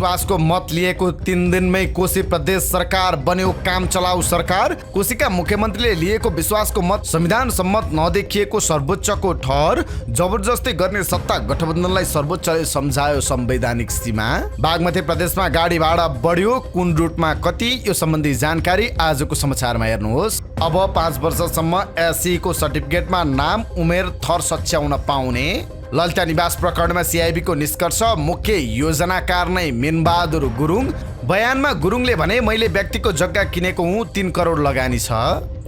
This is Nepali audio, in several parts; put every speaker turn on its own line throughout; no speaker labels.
विश्वासको मत लिएको 3 दिनमै कोशी प्रदेश सरकार बन्यो काम चलाउ सरकार। कोशीका मुख्यमन्त्रीले लिएको विश्वासको मत संविधान सम्मत नदेखिएको सर्वोच्चको ठहर। जबरजस्ती गर्ने सत्ता गठबन्धनलाई सर्वोच्चले सम्झायो संवैधानिक सीमा। बागमती प्रदेशमा गाडी भाडा बढ्यो, कुन रुटमा कति, यो सम्बन्धी जानकारी आजको समाचारमा हेर्नुहोस्। अब 5 वर्षसम्म एसई को सर्टिफिकेटमा नाम उमेर थर सच्याउन पाउने। ललिता निवास प्रकरणमा सीआईबीको निष्कर्ष, मुख्य योजनाकार नै मिनबहादुर गुरुङ। बयानमा गुरुङले भने मैले व्यक्तिको जग्गा किनेको हुँ, 3 करोड लगानी छ।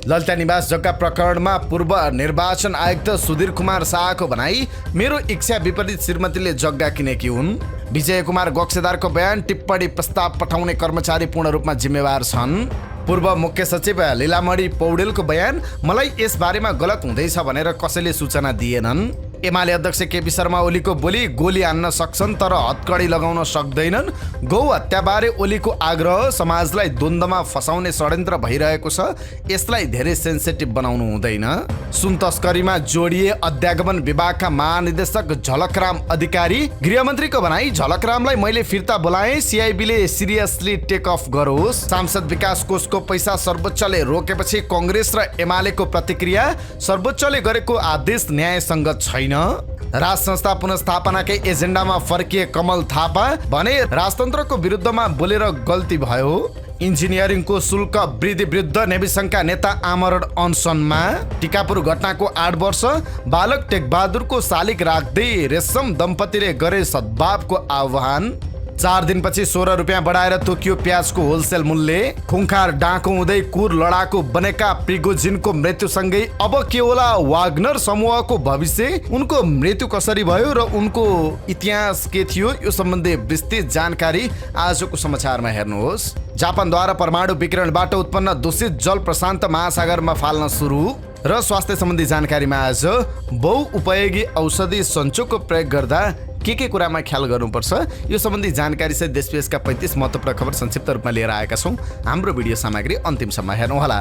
ललिता निवास जग्गा प्रकरणमा पूर्व निर्वाचन आयुक्त सुधीर कुमार शाहको भनाई, मेरो इच्छा विपरीत श्रीमतीले जग्गा किनेकी हुन्। विजय कुमार गक्सेदारको बयान, टिप्पणी प्रस्ताव पठाउने कर्मचारी पूर्ण रूपमा जिम्मेवार छन्। पूर्व मुख्य सचिव लीलामणि पौडेलको बयान, मलाई यस बारेमा गलत हुँदैछ भनेर कसैले सूचना दिएनन्। एमाले अध्यक्ष केपी शर्मा ओलीको बोली, गोली हान्न सक्छन् तर हतकडी लगाउन सक्दैनन्। गौ हत्याबारे ओलीको आग्रह, समाजलाई द्वन्द्वमा फसाउने षड्यन्त्र भइरहेको छ, यसलाई धेरै सेन्सिटिभ बनाउनु हुँदैन। सुन तस्करीमा जोडिए अध्यागमन विभागका महानिदेशक झलकराम अधिकारी। गृहमन्त्रीको भनाई, झलकरामलाई मैले फिर्ता बोलाएँ, सीआईबीले सिरियसली टेक अफ गरोस्। सांसद विकास कोषको पैसा सर्वोच्चले रोकेपछि कांग्रेस र एमालेको प्रतिक्रिया, सर्वोच्चले गरेको आदेश न्यायसङ्गत छैन। राज संस्था पुनर्स्थापनाकै एजेन्डामा फर्किए कमल थापा, भने राजतन्त्रको विरुद्धमा बोलेर गल्ती भयो। इन्जिनियरिङको शुल्क वृद्धि विरुद्ध नेवी संघका नेता आमरण अनसनमा। टिकापुर घटनाको 8 वर्ष, बालक टेकबहादुरको शालिग राख्दै रेशम दम्पतिले गरे सद्भावको आह्वान। 4 दिनपछि 16 रुपियाँ बढाएर तोकियो प्याजको होलसेल मूल्य। खुङखार डाँको हुँदै कुर लडाकु बनेका प्रिगोजिनको मृत्युसँगै अब के होला वाग्नर समूहको भविष्य, उनको मृत्यु कसरी भयो र उनको इतिहास के थियो, यो सम्बन्धी विस्तृत जानकारी आजको समाचारमा हेर्नुहोस्। जापानद्वारा परमाणु विकिरणबाट उत्पन्न दूषित जल प्रशान्त महासागरमा फाल्न सुरु। र स्वास्थ्य सम्बन्धी जानकारीमा आज बहुउपयोगी औषधि सञ्चोको प्रयोग गर्दा के कुरामा ख्याल गर्नुपर्छ, यो सम्बन्धी जानकारी सहित देश विदेशका 35 महत्त्वपूर्ण खबर संक्षिप्त रूपमा लिएर आएका छौँ। हाम्रो भिडियो सामग्री अन्तिमसम्म हेर्नुहोला।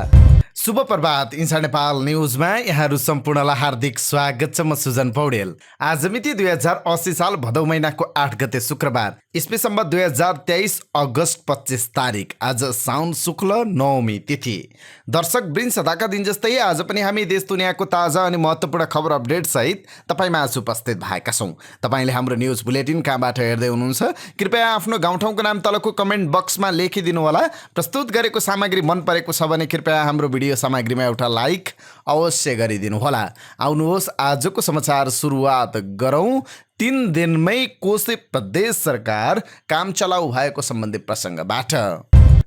शुभ प्रभात, इन्साइड नेपाल न्युजमा यहाँहरू सम्पूर्णलाई हार्दिक स्वागत छ। म सुजन पौडेल। आज मिति 2080 साल भदौ महिनाको 8 गते शुक्रबार, इस्वी सम्वत 2023 अगस्त 25 तारिक। आज साउन शुक्ल नवमी तिथि। दर्शक वृन्द, सदाका दिन जस्तै आज पनि हामी देश दुनियाँको ताजा अनि महत्त्वपूर्ण खबर अपडेट सहित तपाईमा आज उपस्थित भएका छौँ। तपाईले हाम्रो न्युज बुलेटिन कहाँबाट हेर्दै हुनुहुन्छ, कृपया आफ्नो गाउँठाउँको नाम तलको कमेन्ट बक्समा लेखिदिनु होला। प्रस्तुत गरेको सामग्री मन परेको छ भने कृपया हाम्रो भिडियो सामग्रीमा एउटा लाइक अवश्य गरिदिनु होला। आउनुहोस् आजको समाचार सुरुवात गरौँ। 3 दिनमै कोशी प्रदेश सरकार काम चलाउ भएको सम्बन्धी प्रसङ्गबाट।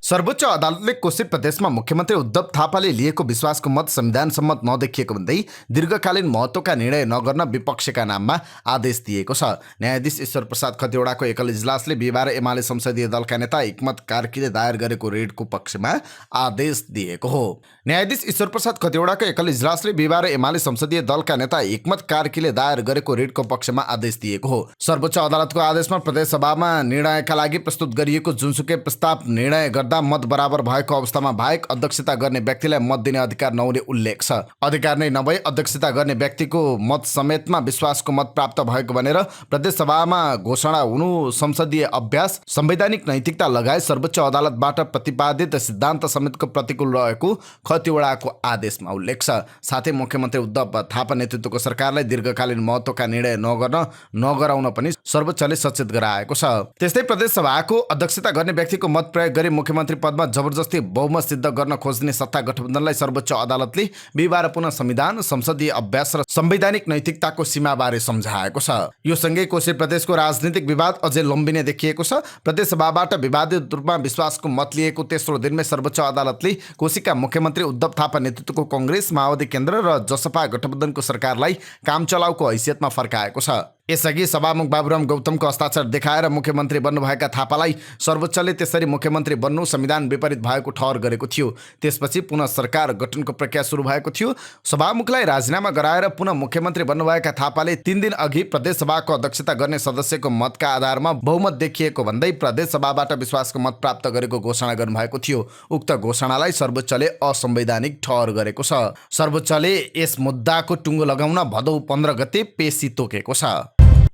सर्वोच्च अदालतले कोशी प्रदेशमा मुख्यमन्त्री उद्धव थापाले लिएको विश्वासको मत संविधान सम्मत नदेखिएको भन्दै दीर्घकालीन महत्त्वका निर्णय नगर्न विपक्षका नाममा आदेश दिएको छ। न्यायाधीश ईश्वर प्रसाद खतिवडाको एकल इजलासले बिहिबार एमाले संसदीय दलका नेता हिक्मत कार्कीले दायर गरेको रिटको पक्षमा आदेश दिएको हो। न्यायाधीश ईश्वर प्रसाद खतिवडाको एकल इजलासले बिहिबार एमाले संसदीय दलका नेता हिक्मत कार्कीले दायर गरेको रिटको पक्षमा आदेश दिएको हो। सर्वोच्च अदालतको आदेशमा प्रदेशसभामा निर्णयका लागि प्रस्तुत गरिएको जुनसुकै प्रस्ताव निर्णय गर्दा मत बराबर भएको अवस्थामा बाहेक अध्यक्षता गर्ने व्यक्तिलाई मत दिने अधिकार नहुने उल्लेख छ। अधिकार नै नभई अध्यक्षता गर्ने व्यक्तिको मत समेतमा विश्वासको मत प्राप्त भएको भनेर प्रदेशसभामा घोषणा हुनु संसदीय अभ्यास, संवैधानिक नैतिकता लगायत सर्वोच्च अदालतबाट प्रतिपादित सिद्धान्त समेतको प्रतिकूल रहेको खतिवडाको आदेशमा उल्लेख छ। साथै मुख्यमन्त्री उद्धव थापा नेतृत्वको सरकारलाई दीर्घकालीन महत्त्वका निर्णय नगराउन पनि सर्वोच्चले सचेत गराएको छ। त्यस्तै प्रदेशसभाको अध्यक्षता गर्ने व्यक्तिको मत प्रयोग गरी मुख्यमन्त्री पदमा जबरजस्ती बहुमत सिद्ध गर्न खोज्ने सत्ता गठबन्धनलाई सर्वोच्च अदालतले बिहिबार पुनः संविधान, संसदीय अभ्यास र संवैधानिक नैतिकताको सीमाबारे सम्झाएको छ। यो सँगै कोशी प्रदेशको राजनीतिक विवाद अझै लम्बिने देखिएको छ। प्रदेशसभाबाट विवादित रूपमा विश्वासको मत लिएको तेस्रो दिनमै सर्वोच्च अदालतले कोशीका मुख्यमन्त्री उद्धव थापा नेतृत्वको कांग्रेस, माओवादी केन्द्र र जसपा गठबन्धनको सरकारलाई काम चलाउको हैसियतमा फर्काएको छ। यसअघि सभामुख बाबुराम गौतमको हस्ताक्षर देखाएर मुख्यमन्त्री बन्नुभएका थापालाई सर्वोच्चले त्यसरी मुख्यमन्त्री बन्नु संविधान विपरीत भएको ठहर गरेको थियो। त्यसपछि पुनः सरकार गठनको प्रक्रिया सुरु भएको थियो। सभामुखलाई राजीनामा गराएर पुनः मुख्यमन्त्री बन्नुभएका थापाले 3 दिन अघि प्रदेशसभाको अध्यक्षता गर्ने सदस्यको मतका आधारमा बहुमत देखिएको भन्दै प्रदेशसभाबाट विश्वासको मत प्राप्त गरेको घोषणा गर्नुभएको थियो। उक्त घोषणालाई सर्वोच्चले असंवैधानिक ठहर गरेको छ। सर्वोच्चले यस मुद्दाको टुङ्गो लगाउन भदौ 15 गते पेशी तोकेको छ।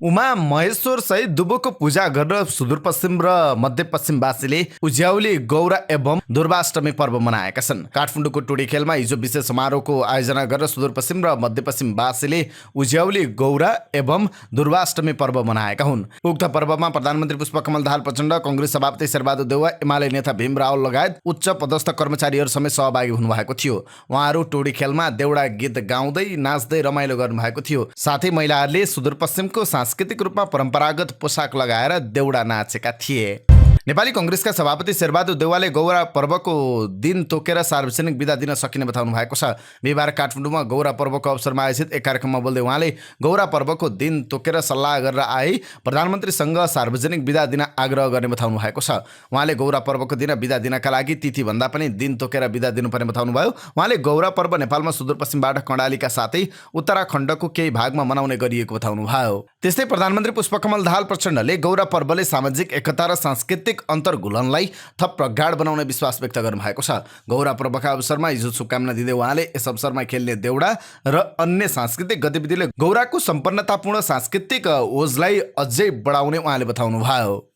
उमा महेश्वर सहित दुबोको पूजा गरेर सुदूरपश्चिम र मध्यपश्चिमवासीले उज्याउली गौरा एवं दुर्वाष्टमी पर्व मनाएका छन्। काठमाडौँको टोडी खेलमा हिजो विशेष समारोहको आयोजना गरेर सुदूरपश्चिम र मध्यपश्चिमवासीले उज्याउली गौरा एवं दुर्वाष्टमी पर्व मनाएका हुन्। उक्त पर्वमा प्रधानमन्त्री पुष्पकमल दाहाल प्रचण्ड, कांग्रेस सभापति शेरबहादुर देउवा, एमाले नेता भीम रावल लगायत उच्च पदस्थ कर्मचारीहरू समेत सहभागी हुनुभएको थियो। उहाँहरू टोडी खेलमा देउडा गीत गाउँदै नाच्दै रमाइलो गर्नुभएको थियो। साथै महिलाहरूले सुदूरपश्चिमको सांस्कृतिक रूपमा परम्परागत पोसाक लगाएर देउडा नाचेका थिए। नेपाली कांग्रेसका सभापति शेरबहादुर देउवाले गौरा पर्वको दिन तोकेर सार्वजनिक बिदा दिन सकिने बताउनु भएको छ। बिहिबार काठमाडौँमा गौरा पर्वको अवसरमा आयोजित एक कार्यक्रममा बोल्दै उहाँले गौरा पर्वको दिन तोकेर सल्लाह गरेर आए प्रधानमन्त्रीसँग सार्वजनिक बिदा दिन आग्रह गर्ने बताउनु भएको छ। उहाँले गौरा पर्वको दिन बिदा दिनका लागि तिथि भन्दा पनि दिन तोकेर बिदा दिनुपर्ने बताउनुभयो। उहाँले गौरा पर्व नेपालमा सुदूरपश्चिमबाट कर्णालीका साथै उत्तराखण्डको केही भागमा मनाउने गरिएको बताउनुभयो। त्यस्तै प्रधानमन्त्री पुष्पकमल दाहाल प्रचण्डले गौरा पर्वले सामाजिक एकता र सांस्कृतिक अन्तर्घुलनलाई थप प्रगाढ बनाउने विश्वास व्यक्त गर्नुभएको छ। गौरा पर्वका अवसरमा हिजो शुभकामना दिँदै उहाँले यस अवसरमा खेल्ने देउडा र अन्य सांस्कृतिक गतिविधिले गौराको सम्पन्नतापूर्ण सांस्कृतिक ओजलाई अझै बढाउने उहाँले बताउनुभयो।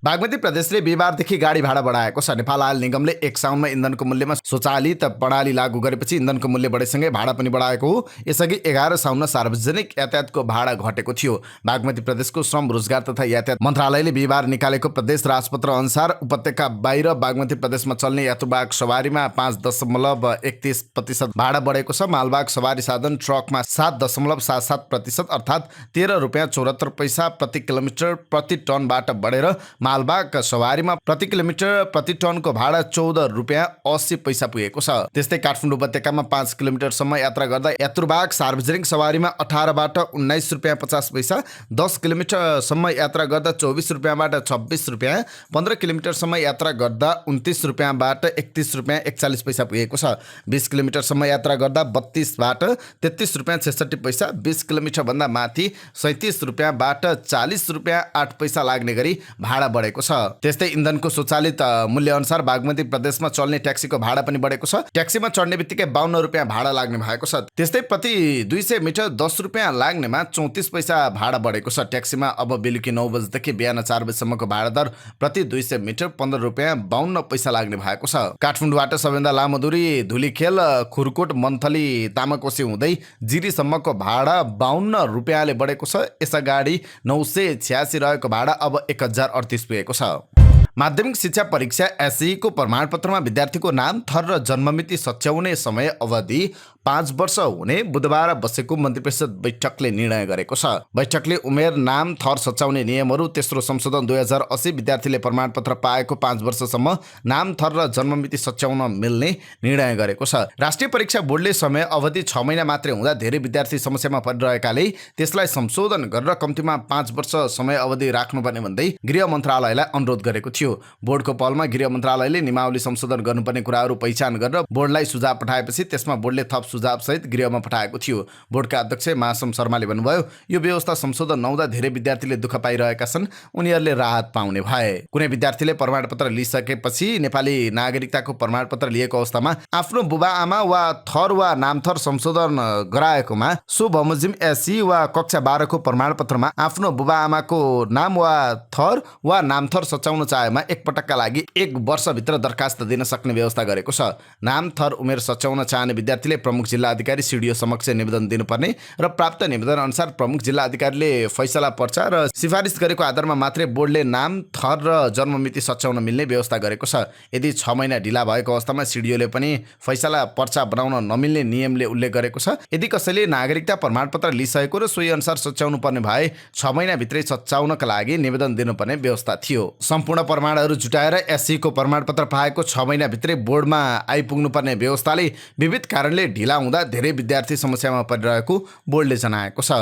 बागमती प्रदेशले बिहिबारदेखि गाडी भाडा बढाएको छ। नेपाल आयल निगमले 1 साउनमा इन्धनको मूल्यमा स्वचालित प्रणाली लागू गरेपछि इन्धनको मूल्य बढेसँगै भाडा पनि बढाएको हो। यसअघि 11 साउनमा सार्वजनिक यातायातको भाडा घटेको थियो। बागमती प्रदेशको श्रम रोजगार तथा यातायात मन्त्रालयले बिहिबार निकालेको प्रदेश राजपत्र अनुसार उपत्यका बाहिर बागमती प्रदेशमा चल्ने यात्रुवाहक सवारीमा 5.31% भाडा बढेको छ। मालवाहक सवारी साधन ट्रकमा 7.77% अर्थात् 13 रुपियाँ 74 पैसा प्रति किलोमिटर प्रति टनबाट बढेर मालवाहक सवारीमा प्रति किलोमिटर प्रति टनको भाडा 14 रुपियाँ 80 पैसा पुगेको छ। त्यस्तै काठमाडौँ उपत्यकामा 5 किलोमिटरसम्म यात्रा गर्दा यात्रुवाहक सार्वजनिक सवारीमा 18 बाट 19 रुपियाँ 50 पैसा, 10 किलोमिटरसम्म यात्रा गर्दा 24 रुपियाँबाट 26 रुपियाँ, 15 किलोमिटरसम्म यात्रा गर्दा 29 रुपियाँबाट 31 रुपियाँ 41 पैसा पुगेको छ। 20 किलोमिटरसम्म यात्रा गर्दा 32 बाट 33 रुपियाँ 66 पैसा, 20 किलोमिटरभन्दा माथि 37 रुपियाँबाट 40 रुपियाँ 8 पैसा लाग्ने गरी भाडा बढेको छ। त्यस्तै इन्धनको स्वचालित मूल्य अनुसार बागमती प्रदेशमा चल्ने ट्याक्सीको भाडा पनि बढेको छ। ट्याक्सीमा चढ्ने बित्तिकै 52 रुपियाँ भाडा लाग्ने भएको छ। त्यस्तै प्रति 200 मिटर 10 रुपियाँ लाग्नेमा 34 पैसा भाडा बढेको छ। ट्याक्सीमा अब बेलुकी 9 बजेदेखि बिहान 4 बजेसम्मको भाडा दर प्रति 200 मिटर 15 रुपियाँ 52 पैसा लाग्ने भएको छ। काठमाडौँबाट सबैभन्दा लामो दूरी धुलीखेल खुरकोट मन्थली तामाकोसी हुँदै जिरीसम्मको भाडा 52 रुपियाँले बढेको छ। यसअगाडि 986 रहेको भाडा अब 1038 पुगेको छ। माध्यमिक शिक्षा परीक्षा एसई को प्रमाणपत्रमा विद्यार्थीको नाम, थर र जन्ममिति सच्याउने समय अवधि 5 वर्ष हुने बुधबार बसेको मन्त्रीपरिषद बैठकले निर्णय गरेको छ। बैठकले उमेर, नाम, थर सच्याउने नियमहरू, तेस्रो संशोधन 2080 विद्यार्थीले प्रमाणपत्र पाएको 5 वर्षसम्म नाम, थर र जन्ममिति सच्याउन मिल्ने निर्णय गरेको छ। राष्ट्रिय परीक्षा बोर्डले समय अवधि 6 महिना मात्रै हुँदा धेरै विद्यार्थी समस्यामा परिरहेकाले त्यसलाई संशोधन गरेर कम्तीमा 5 वर्ष समय अवधि राख्नुपर्ने भन्दै गृह मन्त्रालयलाई अनुरोध गरेको थियो। बोर्डको पहलमा गृह मन्त्रालयले नियमावली संशोधन गर्नुपर्ने कुराहरू पहिचान गरेर बोर्डलाई सुझाव पठाएपछि त्यसमा बोर्डले थप सुझाव सहित गृहमा पठाएको थियो। बोर्डका अध्यक्ष महासम शर्माले भन्नुभयो, यो व्यवस्था संशोधन नहुँदा धेरै विद्यार्थीले दुःख पाइरहेका छन्, उनीहरूले राहत पाउने भए। कुनै विद्यार्थीले प्रमाणपत्र लिइसकेपछि नेपाली नागरिकताको प्रमाणपत्र लिएको अवस्थामा आफ्नो बुबा आमा वा थर वा नामथर संशोधन गराएकोमा सो बमोजिम एसई वा कक्षा 12 को प्रमाणपत्रमा आफ्नो बुबा आमाको नाम वा थर वा नामथर सच्याउन चाहेमा एक पटकका लागि 1 वर्षभित्र दरखास्त दिन सक्ने व्यवस्था गरेको छ। नाम, थर, उमेर सच्याउन चाहने विद्यार्थीले प्रमुख जिल्ला अधिकारी सिडिओ समक्ष निवेदन दिनुपर्ने र प्राप्त निवेदन अनुसार प्रमुख जिल्ला अधिकारीले फैसला पर्चा र सिफारिस गरेको आधारमा मात्रै बोर्डले नाम, थर र जन्ममिति सच्याउन मिल्ने व्यवस्था गरेको छ। यदि 6 महिना ढिला भएको अवस्थामा सिडिओले पनि फैसला पर्चा बनाउन नमिल्ने नियमले उल्लेख गरेको छ। यदि कसैले नागरिकता प्रमाणपत्र लिइसकेको र सोही अनुसार सच्याउनु पर्ने भए 6 महिनाभित्रै सच्याउनका लागि निवेदन दिनुपर्ने व्यवस्था थियो। सम्पूर्ण प्रमाणहरू जुटाएर एसई को प्रमाणपत्र पाएको 6 महिनाभित्रै बोर्डमा आइपुग्नुपर्ने व्यवस्थाले विविध कारणले ढिला हुँदा धेरै विद्यार्थी समस्यामा परिरहेको बोर्डले जनाएको छ।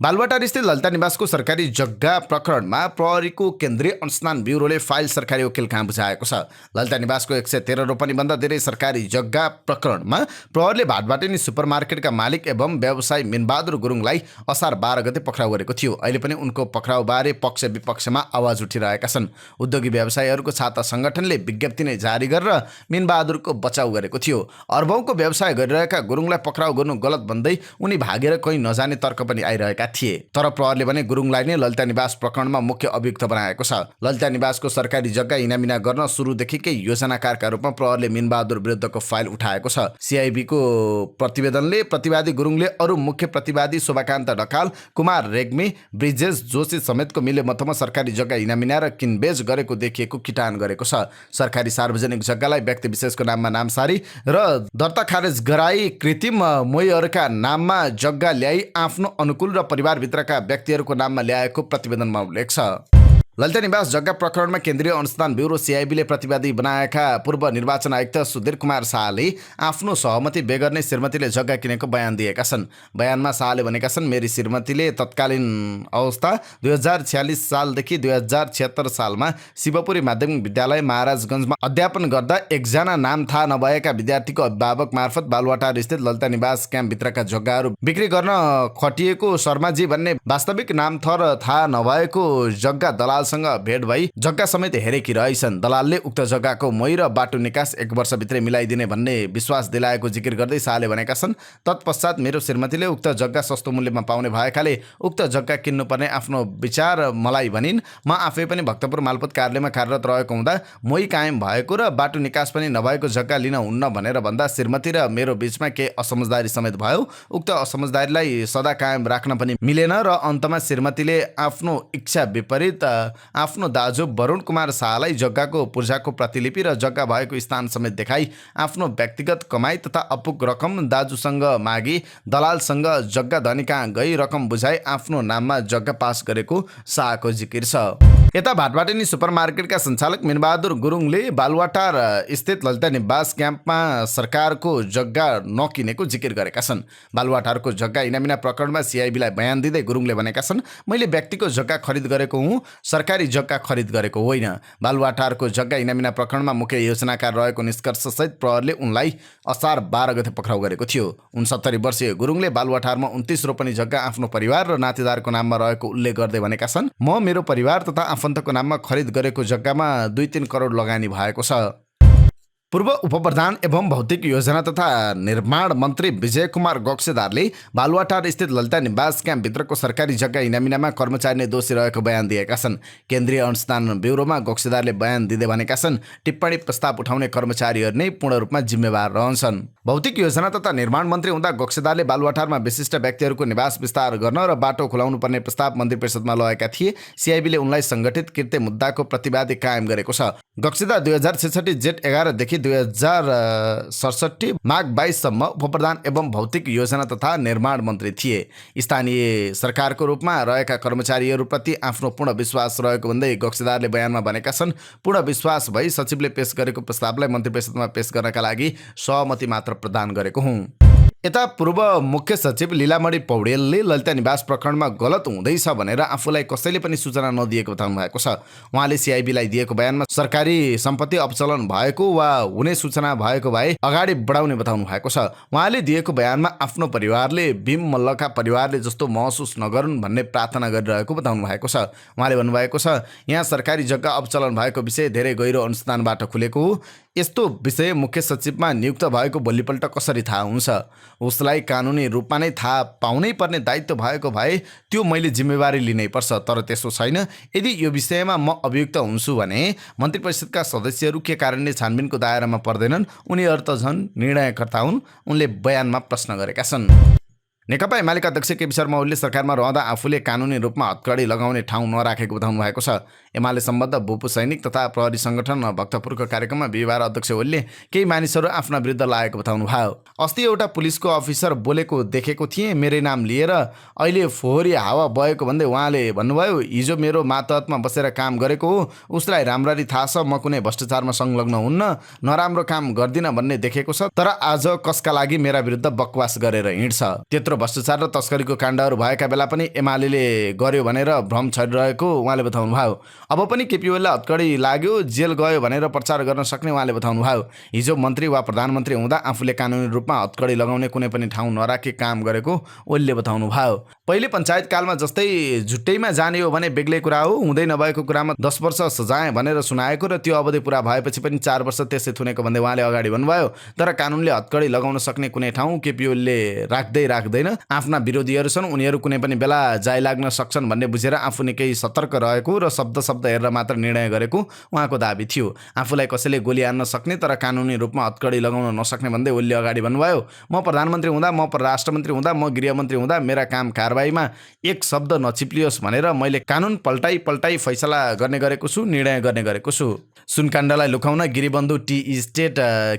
बालुवाटार स्थित ललिता निवासको सरकारी जग्गा प्रकरणमा प्रहरीको केन्द्रीय अनुसन्धान ब्युरोले फाइल सरकारी वकिल कहाँ बुझाएको छ। ललिता निवासको 113 रोपनीभन्दा धेरै सरकारी जग्गा प्रकरणमा प्रहरीले भाटबाटेनी सुपरमार्केटका मालिक एवं व्यवसायी मिनबहादुर गुरुङलाई असार 12 गते पक्राउ गरेको थियो। अहिले पनि उनको पक्राउबारे पक्ष विपक्षमा आवाज उठिरहेका छन्। उद्योगी व्यवसायीहरूको छाता संगठनले विज्ञप्ति नै जारी गरेर मिनबहादुरको बचाउ गरेको थियो। अर्बौंको व्यवसाय गरिरहेका गुरुङलाई पक्राउ गर्नु गलत भन्दै उनी भागेर कहीँ नजाने तर्क पनि आइरहेका गरेका थिए। तर प्रहरीले भने गुरुङलाई नै ललिता निवास प्रकरणमा मुख्य अभियुक्त बनाएको छ। ललिता निवासको सरकारी जग्गा इनामिना गर्न सुरुदेखिकै योजनाकारका रूपमा प्रहरीले मिनबहादुर विरुद्धको फाइल उठाएको छ। सिआइबीको प्रतिवेदनले प्रतिवादी गुरुङले अरू मुख्य प्रतिवादी शोभाकान्त ढकाल, कुमार रेग्मी, ब्रिजेश जोशी समेतको मिलेमतोमा सरकारी जग्गा इनामिना र किनबेच गरेको देखिएको किटान गरेको छ। सरकारी सार्वजनिक जग्गालाई व्यक्ति विशेषको नाममा नामसारी र दर्ता खारेज गराई कृत्रिम मोहीहरूका नाममा जग्गा ल्याई आफ्नो अनुकूल र परिवारभित्रका व्यक्तिहरूको नाममा ल्याएको प्रतिवेदनमा उल्लेख छ। ललिता निवास जग्गा प्रकरणमा केन्द्रीय अनुसन्धान ब्युरो सिआइबीले प्रतिवादी बनाएका पूर्व निर्वाचन आयुक्त सुधीर कुमार शाहले आफ्नो सहमति बेगर नै श्रीमतीले जग्गा किनेको बयान दिएका छन्। बयानमा शाहले भनेका छन्, मेरी श्रीमतीले तत्कालीन अवस्था 2046 सालदेखि 2076 सालमा शिवपुरी माध्यमिक विद्यालय महाराजगञ्जमा अध्यापन गर्दा एकजना नाम थाहा नभएका विद्यार्थीको अभिभावक मार्फत बालुवाटार स्थित ललिता निवास क्याम्पभित्रका जग्गाहरू बिक्री गर्न खटिएको शर्माजी भन्ने वास्तविक नाम थर थाहा नभएको जग्गा दलाल सँग भेट भई जग्गा समेत हेरेकी रहेछन्। दलालले उक्त जग्गाको मोही र बाटो निकास 1 वर्षभित्रै मिलाइदिने भन्ने विश्वास दिलाएको जिकिर गर्दै शाहले भनेका छन्, तत्पश्चात मेरो श्रीमतीले उक्त जग्गा सस्तो मूल्यमा पाउने भएकाले उक्त जग्गा किन्नुपर्ने आफ्नो विचार मलाई भनिन्। म आफै पनि भक्तपुर मालपोत कार्यालयमा कार्यरत रहेको हुँदा मोही कायम भएको र बाटो निकास पनि नभएको जग्गा लिन हुन्न भनेर भन्दा श्रीमती र मेरो बीचमा केही असमझदारी समेत भयो। उक्त असमझदारीलाई सदा कायम राख्न पनि मिलेन र अन्तमा श्रीमतीले आफ्नो इच्छा विपरीत आफ्नो दाजु वरुण कुमार शाहलाई जग्गाको पूर्जाको प्रतिलिपि र जग्गा भएको स्थान समेत देखाई आफ्नो व्यक्तिगत कमाई तथा अपुग रकम दाजुसँग मागी दलालसँग जग्गा धनी कहाँ गई रकम बुझाई आफ्नो नाममा जग्गा पास गरेको शाहको जिकिर छ। यता भाटपाटेनी सुपरमार्केटका सञ्चालक मिनबहादुर गुरुङले बालुवाटार स्थित ललिता निवास क्याम्पमा सरकारको जग्गा नकिनेको जिकिर गरेका छन्। बालुवाटारको जग्गा इनामिना प्रकरणमा सिआइबीलाई बयान दिँदै गुरुङले भनेका छन्, मैले व्यक्तिको जग्गा खरिद गरेको हुँ, सरकारी जग्गा खरिद गरेको होइन। बालुवाटारको जग्गा इनामिना प्रकरणमा मुख्य योजनाकार रहेको निष्कर्षसहित प्रहरीले उनलाई असार 12 गते पक्राउ गरेको थियो। 69 वर्षीय गुरुङले बालुवाटारमा 29 रोपनी जग्गा आफ्नो परिवार र नातेदारको नाममा रहेको उल्लेख गर्दै भनेका छन्, म मेरो परिवार तथा आफन्तको नाममा खरिद गरेको जग्गामा 2-3 करोड लगानी भएको छ। पूर्व उपप्रधान एवं भौतिक योजना तथा निर्माण मन्त्री विजय कुमार गक्सेदारले बालुवाटार स्थित ललिता निवास क्याम्पभित्रको सरकारी जग्गा इनामिनामा कर्मचारी नै दोषी रहेको बयान दिएका छन्। केन्द्रीय अनुसन्धान ब्युरोमा गक्सेदारले बयान दिँदै भनेका छन्, टिप्पणी प्रस्ताव उठाउने कर्मचारीहरू नै पूर्ण रूपमा जिम्मेवार रहन्छन्। भौतिक योजना तथा निर्माण मन्त्री हुँदा गक्सेदारले बालुवाटारमा विशिष्ट व्यक्तिहरूको निवास विस्तार गर्न र बाटो खुलाउनु पर्ने प्रस्ताव मन्त्री परिषदमा लगेका थिए। सिआइबीले उनलाई सङ्गठित कृत्य मुद्दाको प्रतिवादी कायम गरेको छ। गक्सेदार 2066 जेठ 11 देखि 2067 माघ 22 सम्म उपप्रधान एवं भौतिक योजना तथा निर्माण मन्त्री थिए। स्थानीय सरकारको रूपमा रहेका कर्मचारीहरूप्रति आफ्नो पूर्ण विश्वास रहेको भन्दै गक्सेदारले बयानमा भनेका छन्, पूर्ण विश्वास भई सचिवले पेश गरेको प्रस्तावलाई मन्त्री परिषदमा पेश गर्नका लागि सहमति मात्र प्रदान गरेको हुँ। यता पूर्व मुख्य सचिव लीलामणि पौडेलले ललिता निवास प्रकरणमा गलत हुँदैछ भनेर आफूलाई कसैले पनि सूचना नदिएको बताउनु भएको छ। उहाँले सिआइबीलाई दिएको बयानमा सरकारी सम्पत्ति अपचलन भएको वा हुने सूचना भएको भए अगाडि बढाउने बताउनु भएको छ। उहाँले दिएको बयानमा आफ्नो परिवारले भीम मल्लका परिवारले जस्तो महसुस नगरून् भन्ने प्रार्थना गरिरहेको बताउनु भएको छ। उहाँले भन्नुभएको छ, यहाँ सरकारी जग्गा अपचलन भएको विषय धेरै गहिरो अनुसन्धानबाट खुलेको हो। यस्तो विषय मुख्य सचिवमा नियुक्त भएको भोलिपल्ट कसरी थाहा हुन्छ? उसलाई कानुनी रूपमा नै थाहा पाउनै पर्ने दायित्व भएको भए त्यो मैले जिम्मेवारी लिनै पर्छ। तर त्यसो छैन। यदि यो विषयमा म अभियुक्त हुन्छु भने मन्त्री परिषदका सदस्यहरू के कारणले छानबिनको दायरामा पर्दैनन्? उनीहरू त झन् निर्णयकर्ता हुन्, उनले बयानमा प्रश्न गरेका छन्। नेकपा एमालेका अध्यक्ष केपी शर्मा ओलीले सरकारमा रहँदा आफूले कानुनी रूपमा हतकडी लगाउने ठाउँ नराखेको बताउनु भएको छ। एमाले सम्बद्ध भूपू सैनिक तथा प्रहरी संगठन भक्तपुरको कार्यक्रममा बिहिबार अध्यक्ष ओलीले केही मानिसहरू आफ्ना विरुद्ध लागेको बताउनु भयो। अस्ति एउटा पुलिसको अफिसर बोलेको देखेको थिएँ, मेरै नाम लिएर अहिले फोहोरी हावा बहेको भन्दै उहाँले भन्नुभयो, हिजो मेरो मातहतमा बसेर काम गरेको हो, उसलाई राम्ररी थाहा छ म कुनै भ्रष्टाचारमा संलग्न हुन्न, नराम्रो काम गर्दिन भन्ने देखेको छ। तर आज कसका लागि मेरा विरुद्ध बकवास गरेर हिँड्छ? त्यत्रो भ्रष्टाचार र तस्करीको काण्डहरू भएका बेला पनि एमाले गर्यो भनेर भ्रम छरिरहेको उहाँले बताउनु भयो। अब पनि केपी ओलीलाई हतकडी लाग्यो, जेल गयो भनेर प्रचार गर्न सक्ने उहाँले बताउनु भयो। हिजो मन्त्री वा प्रधानमन्त्री हुँदा आफूले कानुनी रूपमा हतकडी लगाउने कुनै पनि ठाउँ नराखी काम गरेको ओलीले बताउनु भयो। पहिले पञ्चायत कालमा जस्तै झुट्टैमा जाने हो भने बेग्लै कुरा हो, हुँदै नभएको कुरामा 10 वर्ष सजाय भनेर सुनाएको र त्यो अवधि पुरा भएपछि पनि 4 वर्ष त्यसै थुनेको भन्दै उहाँले अगाडि भन्नुभयो। तर कानुनले हत्कडी लगाउन सक्ने कुनै ठाउँ केपी ओलीले राख्दैन। आफ्ना विरोधीहरू छन्, उनीहरू कुनै पनि बेला जाय लाग्न सक्छन् भन्ने बुझेर आफू निकै सतर्क रहेको र शब्द हेरेर मात्र निर्णय गरेको उहाँको दाबी थियो। आफूलाई कसैले गोली हान्न सक्ने तर कानुनी रूपमा हत्कडी लगाउन नसक्ने भन्दै ओलीले अगाडि भन्नुभयो। म प्रधानमन्त्री हुँदा, म परराष्ट्रमन्त्री हुँदा, म गृहमन्त्री हुँदा मेरा काम कारबाहीमा एक शब्द नचिप्लियोस् भनेर मैले कानुन पल्टाई फैसला गर्ने गरेको छु, निर्णय गर्ने गरेको छु। सुनकाण्डलाई लुकाउन गिरिबन्धु टी इस्टेट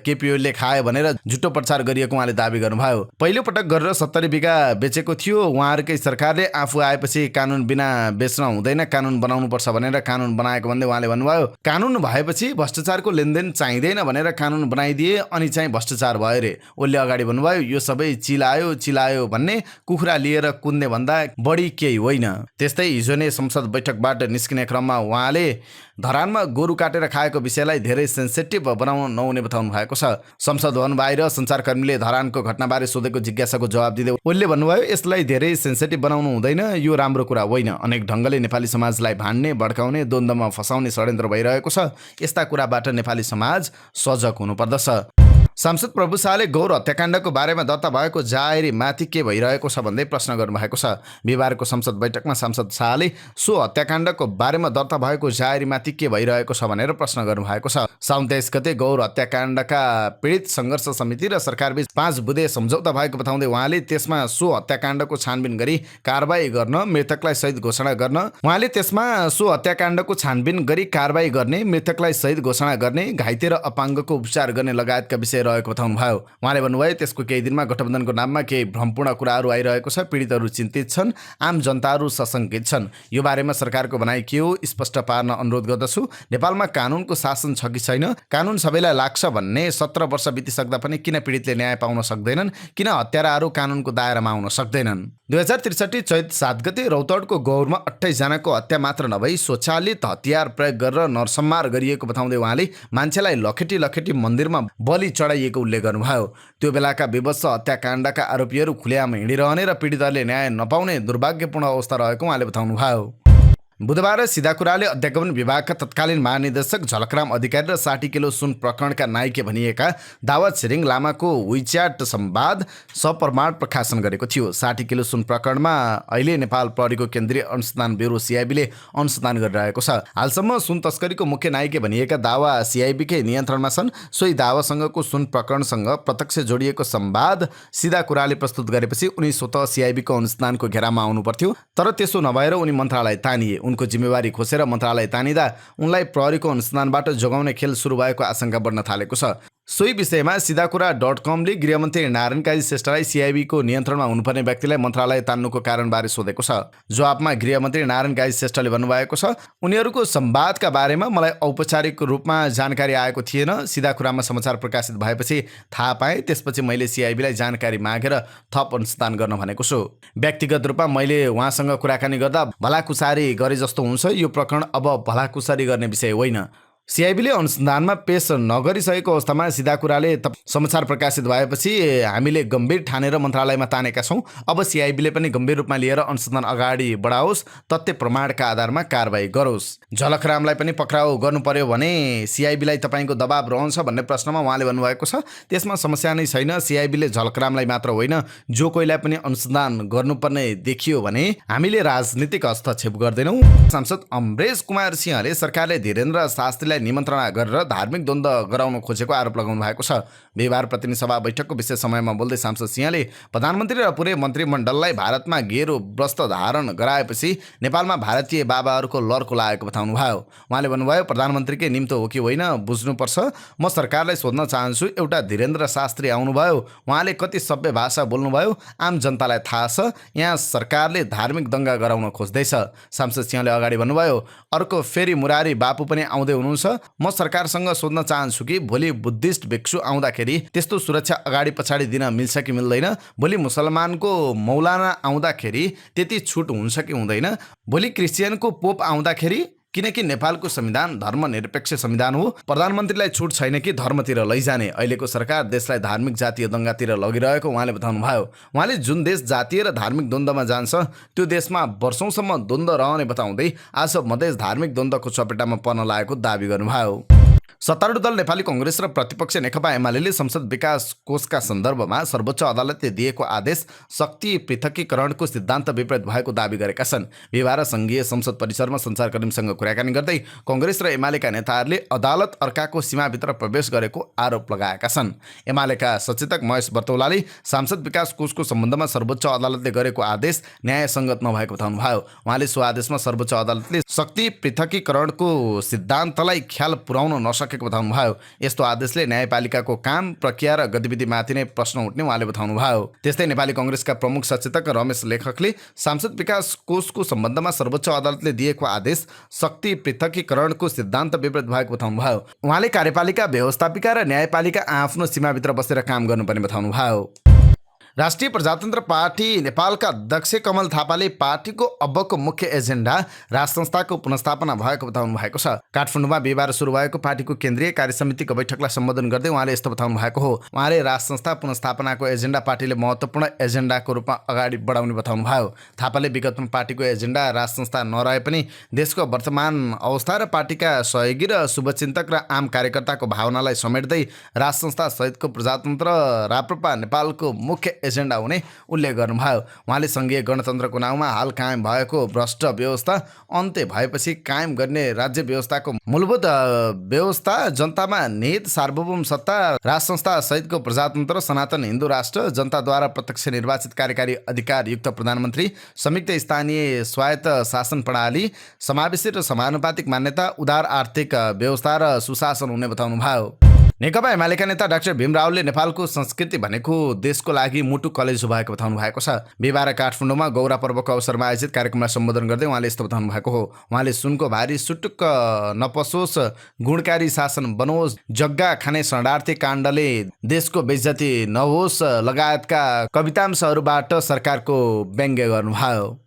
केपी ओलीले खायो भनेर झुटो प्रचार गरिएको उहाँले दाबी गर्नुभयो। पहिलो पटक गरेर 70 बिघा बेचेको थियो। उहाँहरूकै सरकारले आफू आएपछि कानुन बिना बेच्न हुँदैन, कानुन बनाउनुपर्छ भनेर कानुन बनाएको भन्दै उहाँले भन्नुभयो। कानुन भएपछि भ्रष्टाचारको लेनदेन चाहिँदैन भनेर कानुन बनाइदिए अनि चाहिँ भ्रष्टाचार भयो रे। ओलीले अगाडि भन्नुभयो, यो सबै चिलायो भन्ने कुखुरा लिएर कुद्ने भन्दा बढी केही होइन। त्यस्तै हिजो नै संसद बैठकबाट निस्किने क्रममा उहाँले धरानमा गोरु काटेर खाएको विषयलाई धेरै सेन्सिटिभ बनाउन नहुने बताउनु भएको छ। संसद भवन बाहिर सञ्चारकर्मीले धरानको घटनाबारे सोधेको जिज्ञासाको जवाब दिँदै ओलीले भन्नुभयो, यसलाई धेरै सेन्सिटिभ बनाउनु हुँदैन, यो राम्रो कुरा होइन। अनेक ढङ्गले नेपाली समाजलाई भान्ने, भड्काउने, द्वन्द्वमा फसाउने षड्यन्त्र भइरहेको छ। यस्ता कुराबाट नेपाली समाज सजग हुनुपर्दछ। सांसद प्रभु शाहले गौर हत्याकाण्डको बारेमा दर्ता भएको जाहेरी माथि के भइरहेको छ भन्दै प्रश्न गर्नुभएको छ। बिहिबारको संसद बैठकमा सांसद शाहले सो हत्याकाण्डको बारेमा दर्ता भएको जाहेरी माथि के भइरहेको छ भनेर प्रश्न गर्नुभएको छ। साउन 23 गते गौर हत्याकाण्डका पीडित सङ्घर्ष समिति र सरकारबीच 5 बुँदे सम्झौता भएको बताउँदै उहाँले त्यसमा सो हत्याकाण्डको छानबिन गरी कारबाही गर्ने, मृतकलाई शहीद घोषणा गर्ने, घाइते र अपाङ्गको उपचार गर्ने लगायतका विषय रहेको बताउनुभयो। उहाँले भन्नुभयो, त्यसको केही दिनमा गठबन्धनको नाममा केही भ्रमपूर्ण कुराहरू आइरहेको छ। पीडितहरू चिन्तित छन्, आम जनताहरू सशङ्कित छन्। यो बारेमा सरकारको भनाइ के हो स्पष्ट पार्न अनुरोध गर्दछु। नेपालमा कानुनको शासन छ कि छैन, कानुन सबैलाई लाग्छ भन्ने 17 वर्ष बितिसक्दा पनि किन पीडितले न्याय पाउन सक्दैनन्, किन हत्याराहरू कानुनको दायरामा आउन सक्दैनन्। 2063 चैत 7 गते रौतहटको गौरमा 28 जनाको हत्या मात्र नभई स्वचालित हतियार प्रयोग गरेर नरसंहार गरिएको बताउँदै उहाँले मान्छेलाई लखेटी मन्दिरमा बलि चढाइएको उल्लेख गर्नुभयो। त्यो बेलाका विभत्स हत्याकाण्डका आरोपीहरू खुलेआम हिँडिरहने र पीडितहरूले न्याय नपाउने दुर्भाग्यपूर्ण अवस्था रहेको उहाँले बताउनुभयो। बुधबार सिधा कुराले अध्यागमन विभागका तत्कालीन महानिर्देशक झलकराम अधिकारी र 60 किलो सुन प्रकरणका नायिके भनिएका दावा छिरिङ लामाको विच्याट संवाद सप्रमाण प्रकाशन गरेको थियो। 60 किलो सुन प्रकरणमा अहिले नेपाल प्रहरीको केन्द्रीय अनुसन्धान ब्युरो सिआइबीले अनुसन्धान गरिरहेको छ। हालसम्म सुन तस्करीको मुख्य नायिके भनिएका दावा सिआइबीकै नियन्त्रणमा छन्। सोही दावासँगको सुन प्रकरणसँग प्रत्यक्ष जोडिएको संवाद सिधा कुराले प्रस्तुत गरेपछि उनी स्वतः सिआइबीको अनुसन्धानको घेरामा आउनुपर्थ्यो। तर त्यसो नभएर उनी मन्त्रालय तानिए। उनको जिम्मेवारी खोसेर मन्त्रालय तानिँदा उनलाई प्रहरीको अनुसन्धानबाट जोगाउने खेल सुरु भएको आशंका बढ्न थालेको छ। सोही विषयमा सिधाकुरा.com ले गृहमन्त्री नारायण काजी श्रेष्ठलाई सिआइबीको नियन्त्रणमा हुनुपर्ने व्यक्तिलाई मन्त्रालय तान्नुको कारणबारे सोधेको छ। जवाफमा गृहमन्त्री नारायण काजी श्रेष्ठले भन्नुभएको छ, उनीहरूको संवादका बारेमा मलाई औपचारिक रूपमा जानकारी आएको थिएन। सिधाकुरामा समाचार प्रकाशित भएपछि थाहा पाएँ, त्यसपछि मैले सिआइबीलाई जानकारी मागेर थप अनुसन्धान गर्न भनेको छु। व्यक्तिगत रूपमा मैले उहाँसँग कुराकानी गर्दा भलाकुसारी गरे जस्तो हुन्छ। यो प्रकरण अब भलाकुसारी गर्ने विषय होइन। सिआइबीले अनुसन्धानमा पेश नगरिसकेको अवस्थामा सिधा कुराले समाचार प्रकाशित भएपछि हामीले गम्भीर ठानेर मन्त्रालयमा तानेका छौँ। अब सिआइबीले पनि गम्भीर रूपमा लिएर अनुसन्धान अगाडि बढाओस्, तथ्य प्रमाणका आधारमा कारबाही गरोस्। झलकरामलाई पनि पक्राउ गर्नु पर्यो भने सिआइबीलाई तपाईँको दबाब रहन्छ भन्ने प्रश्नमा उहाँले भन्नुभएको छ, त्यसमा समस्या नै छैन। सिआइबीले झलकरामलाई मात्र होइन, जो कोहीलाई पनि अनुसन्धान गर्नुपर्ने देखियो भने हामीले राजनीतिक हस्तक्षेप गर्दैनौँ। सांसद अमरेश कुमार सिंहले सरकारले धीरेन्द्र शास्त्रीलाई निमन्त्रणा गरेर धार्मिक द्वन्द्व गराउन खोजेको आरोप लगाउनु भएको छ। बिहिबार प्रतिनिधि सभा बैठकको विशेष समयमा बोल्दै सांसद सिंहले प्रधानमन्त्री र पुरै मन्त्रीमण्डललाई भारतमा गेरो वस्त्र धारण गराएपछि नेपालमा भारतीय बाबाहरूको लर्को लागेको बताउनुभयो। उहाँले भन्नुभयो, प्रधानमन्त्रीकै निम्तो हो कि होइन बुझ्नुपर्छ। म सरकारलाई सोध्न चाहन्छु, एउटा धीरेन्द्र शास्त्री आउनुभयो, उहाँले कति सभ्य भाषा बोल्नुभयो, आम जनतालाई थाहा छ। यहाँ सरकारले धार्मिक दङ्गा गराउन खोज्दैछ। सांसद सिंहले अगाडि भन्नुभयो, अर्को फेरि मुरारी बापू पनि आउँदै हुनुहुन्छ। म सरकारसँग सोध्न चाहन्छु कि भोलि बुद्धिस्ट भिक्षु आउँदाखेरि त्यस्तो सुरक्षा अगाडि पछाडि दिन मिल्छ कि मिल्दैन? भोलि मुसलमानको मौलाना आउँदाखेरि त्यति छुट हुन्छ कि हुँदैन? भोलि क्रिस्चियनको पोप आउँदाखेरि किनकि नेपालको संविधान धर्मनिरपेक्ष संविधान हो। प्रधानमन्त्रीलाई छुट छैन कि धर्मतिर लैजाने। अहिलेको सरकार देशलाई धार्मिक जातीय दङ्गातिर लगिरहेको उहाँले बताउनुभयो। उहाँले जुन देश जातीय र धार्मिक द्वन्द्वमा जान्छ त्यो देशमा वर्षौंसम्म द्वन्द्व रहने बताउँदै आज मधेस धार्मिक द्वन्द्वको चपेटामा पर्न लागेको दावी गर्नुभयो। सत्तारूढ दल नेपाली कांग्रेस र प्रतिपक्ष नेकपा एमाले संसद विकास कोषका सन्दर्भमा सर्वोच्च अदालतले दिएको आदेश शक्ति पृथकीकरणको सिद्धान्त विपरीत भएको दावी गरेका छन्। बिहिबार संघीय संसद परिसरमा सञ्चारकर्मीसँग कुराकानी गर्दै कांग्रेस र एमालेका नेताहरूले अदालत अर्काको सीमाभित्र प्रवेश गरेको आरोप लगाएका छन्। एमालेका सचेतक महेश बर्तौलाले सांसद विकास कोषको सम्बन्धमा सर्वोच्च अदालतले गरेको आदेश न्यायसङ्गत नभएको बताउनुभयो। उहाँले सो आदेशमा सर्वोच्च अदालतले शक्ति पृथकीकरणको सिद्धान्तलाई ख्याल पुर्याउन नसकेको बताउनुभयो। यस्तो आदेशले न्यायपालिकाको काम प्रक्रिया र गतिविधिमाथि नै प्रश्न उठ्ने उहाँले बताउनुभयो। त्यस्तै नेपाली कांग्रेसका प्रमुख सचेतक रमेश लेखकले सांसद विकास कोषको सम्बन्धमा सर्वोच्च अदालतले दिएको आदेश शक्ति पृथकीकरणको सिद्धान्त विपरीत भएको बताउनुभयो। उहाँले कार्यपालिका, व्यवस्थापिका र न्यायपालिका आफ्नो सीमाभित्र बसेर काम गर्नुपर्ने बताउनुभयो। राष्ट्रिय प्रजातन्त्र पार्टी नेपालका अध्यक्ष कमल थापाले पार्टीको अबको मुख्य एजेन्डा राजसंस्थाको पुनर्स्थापना भएको बताउनु भएको छ। काठमाडौँमा बिहिबार सुरु भएको पार्टीको केन्द्रीय कार्यसमितिको बैठकलाई सम्बोधन गर्दै उहाँले यस्तो बताउनु भएको हो। उहाँले राजसंस्था पुनर्स्थापनाको एजेन्डा पार्टीले महत्त्वपूर्ण एजेन्डाको रूपमा अगाडि बढाउने बताउनु भयो। थापाले विगतमा पार्टीको एजेन्डा राजसंस्था नरहे पनि देशको वर्तमान अवस्था र पार्टीका सहयोगी र शुभचिन्तक र आम कार्यकर्ताको भावनालाई समेट्दै राजसंस्था सहितको प्रजातन्त्र राप्रपा नेपालको मुख्य एजेन्डा हुने उल्लेख गर्नुभयो। उहाँले संघीय गणतन्त्रको नाउँमा हाल कायम भएको भ्रष्ट व्यवस्था अन्त्य भएपछि कायम गर्ने राज्य व्यवस्थाको मूलभूत व्यवस्था, जनतामा निहित सार्वभौम सत्ता, राजसंस्था सहितको प्रजातन्त्र, सनातन हिन्दू राष्ट्र, जनताद्वारा प्रत्यक्ष निर्वाचित कार्यकारी अधिकार युक्त प्रधानमन्त्री, संयुक्त स्थानीय स्वायत्त शासन प्रणाली, समावेशी र समानुपातिक मान्यता, उदार आर्थिक व्यवस्था र सुशासन हुने बताउनुभयो। नेकपा एमालेका नेता डाक्टर भीम रावलले नेपालको संस्कृति भनेको देशको लागि मुटु कलेजो भएको बताउनु भएको छ। बिहिबार काठमाडौँमा गौरा पर्वको अवसरमा आयोजित कार्यक्रमलाई सम्बोधन गर्दै उहाँले यस्तो बताउनु भएको हो। उहाँले सुनको भारी सुटुक्क नपसोस्, गुणकारी शासन बनोस्, जग्गा खाने शरणार्थी काण्डले देशको बेइज्जती नहोस् लगायतका कवितांशहरूबाट सरकारको व्यङ्ग्य गर्नुभयो।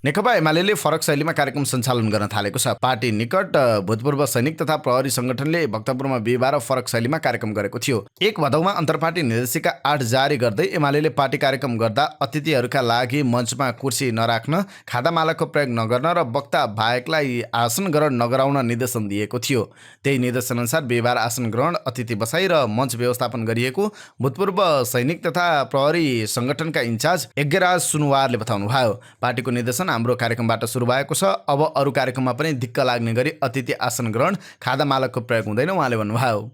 नेकपा एमाले फरक शैलीमा कार्यक्रम सञ्चालन गर्न थालेको छ। पार्टी निकट भूतपूर्व सैनिक तथा प्रहरी संगठनले भक्तपुरमा बिहिबार फरक शैलीमा कार्यक्रम गरेको थियो। 1 भदौमा अन्तर्पार्टी निर्देशिका 8 जारी गर्दै एमाले पार्टी कार्यक्रम गर्दा अतिथिहरूका लागि मञ्चमा कुर्सी नराख्न, खादामालाको प्रयोग नगर्न र वक्ता बाहेकलाई आसन ग्रहण नगराउन निर्देशन दिएको थियो। त्यही निर्देशनअनुसार बिहिबार आसन ग्रहण, अतिथि बसाई र मञ्च व्यवस्थापन गरिएको भूतपूर्व सैनिक तथा प्रहरी संगठनका इन्चार्ज यज्ञराज सुनुवारले बताउनुभयो। पार्टीको निर्देशन हाम्रो कार्यक्रमबाट सुरु भएको छ। अब अरू कार्यक्रममा पनि दिक्क लाग्ने गरी अतिथि आसन ग्रहण, खादामालकको प्रयोग हुँदैन उहाँले भन्नुभयो।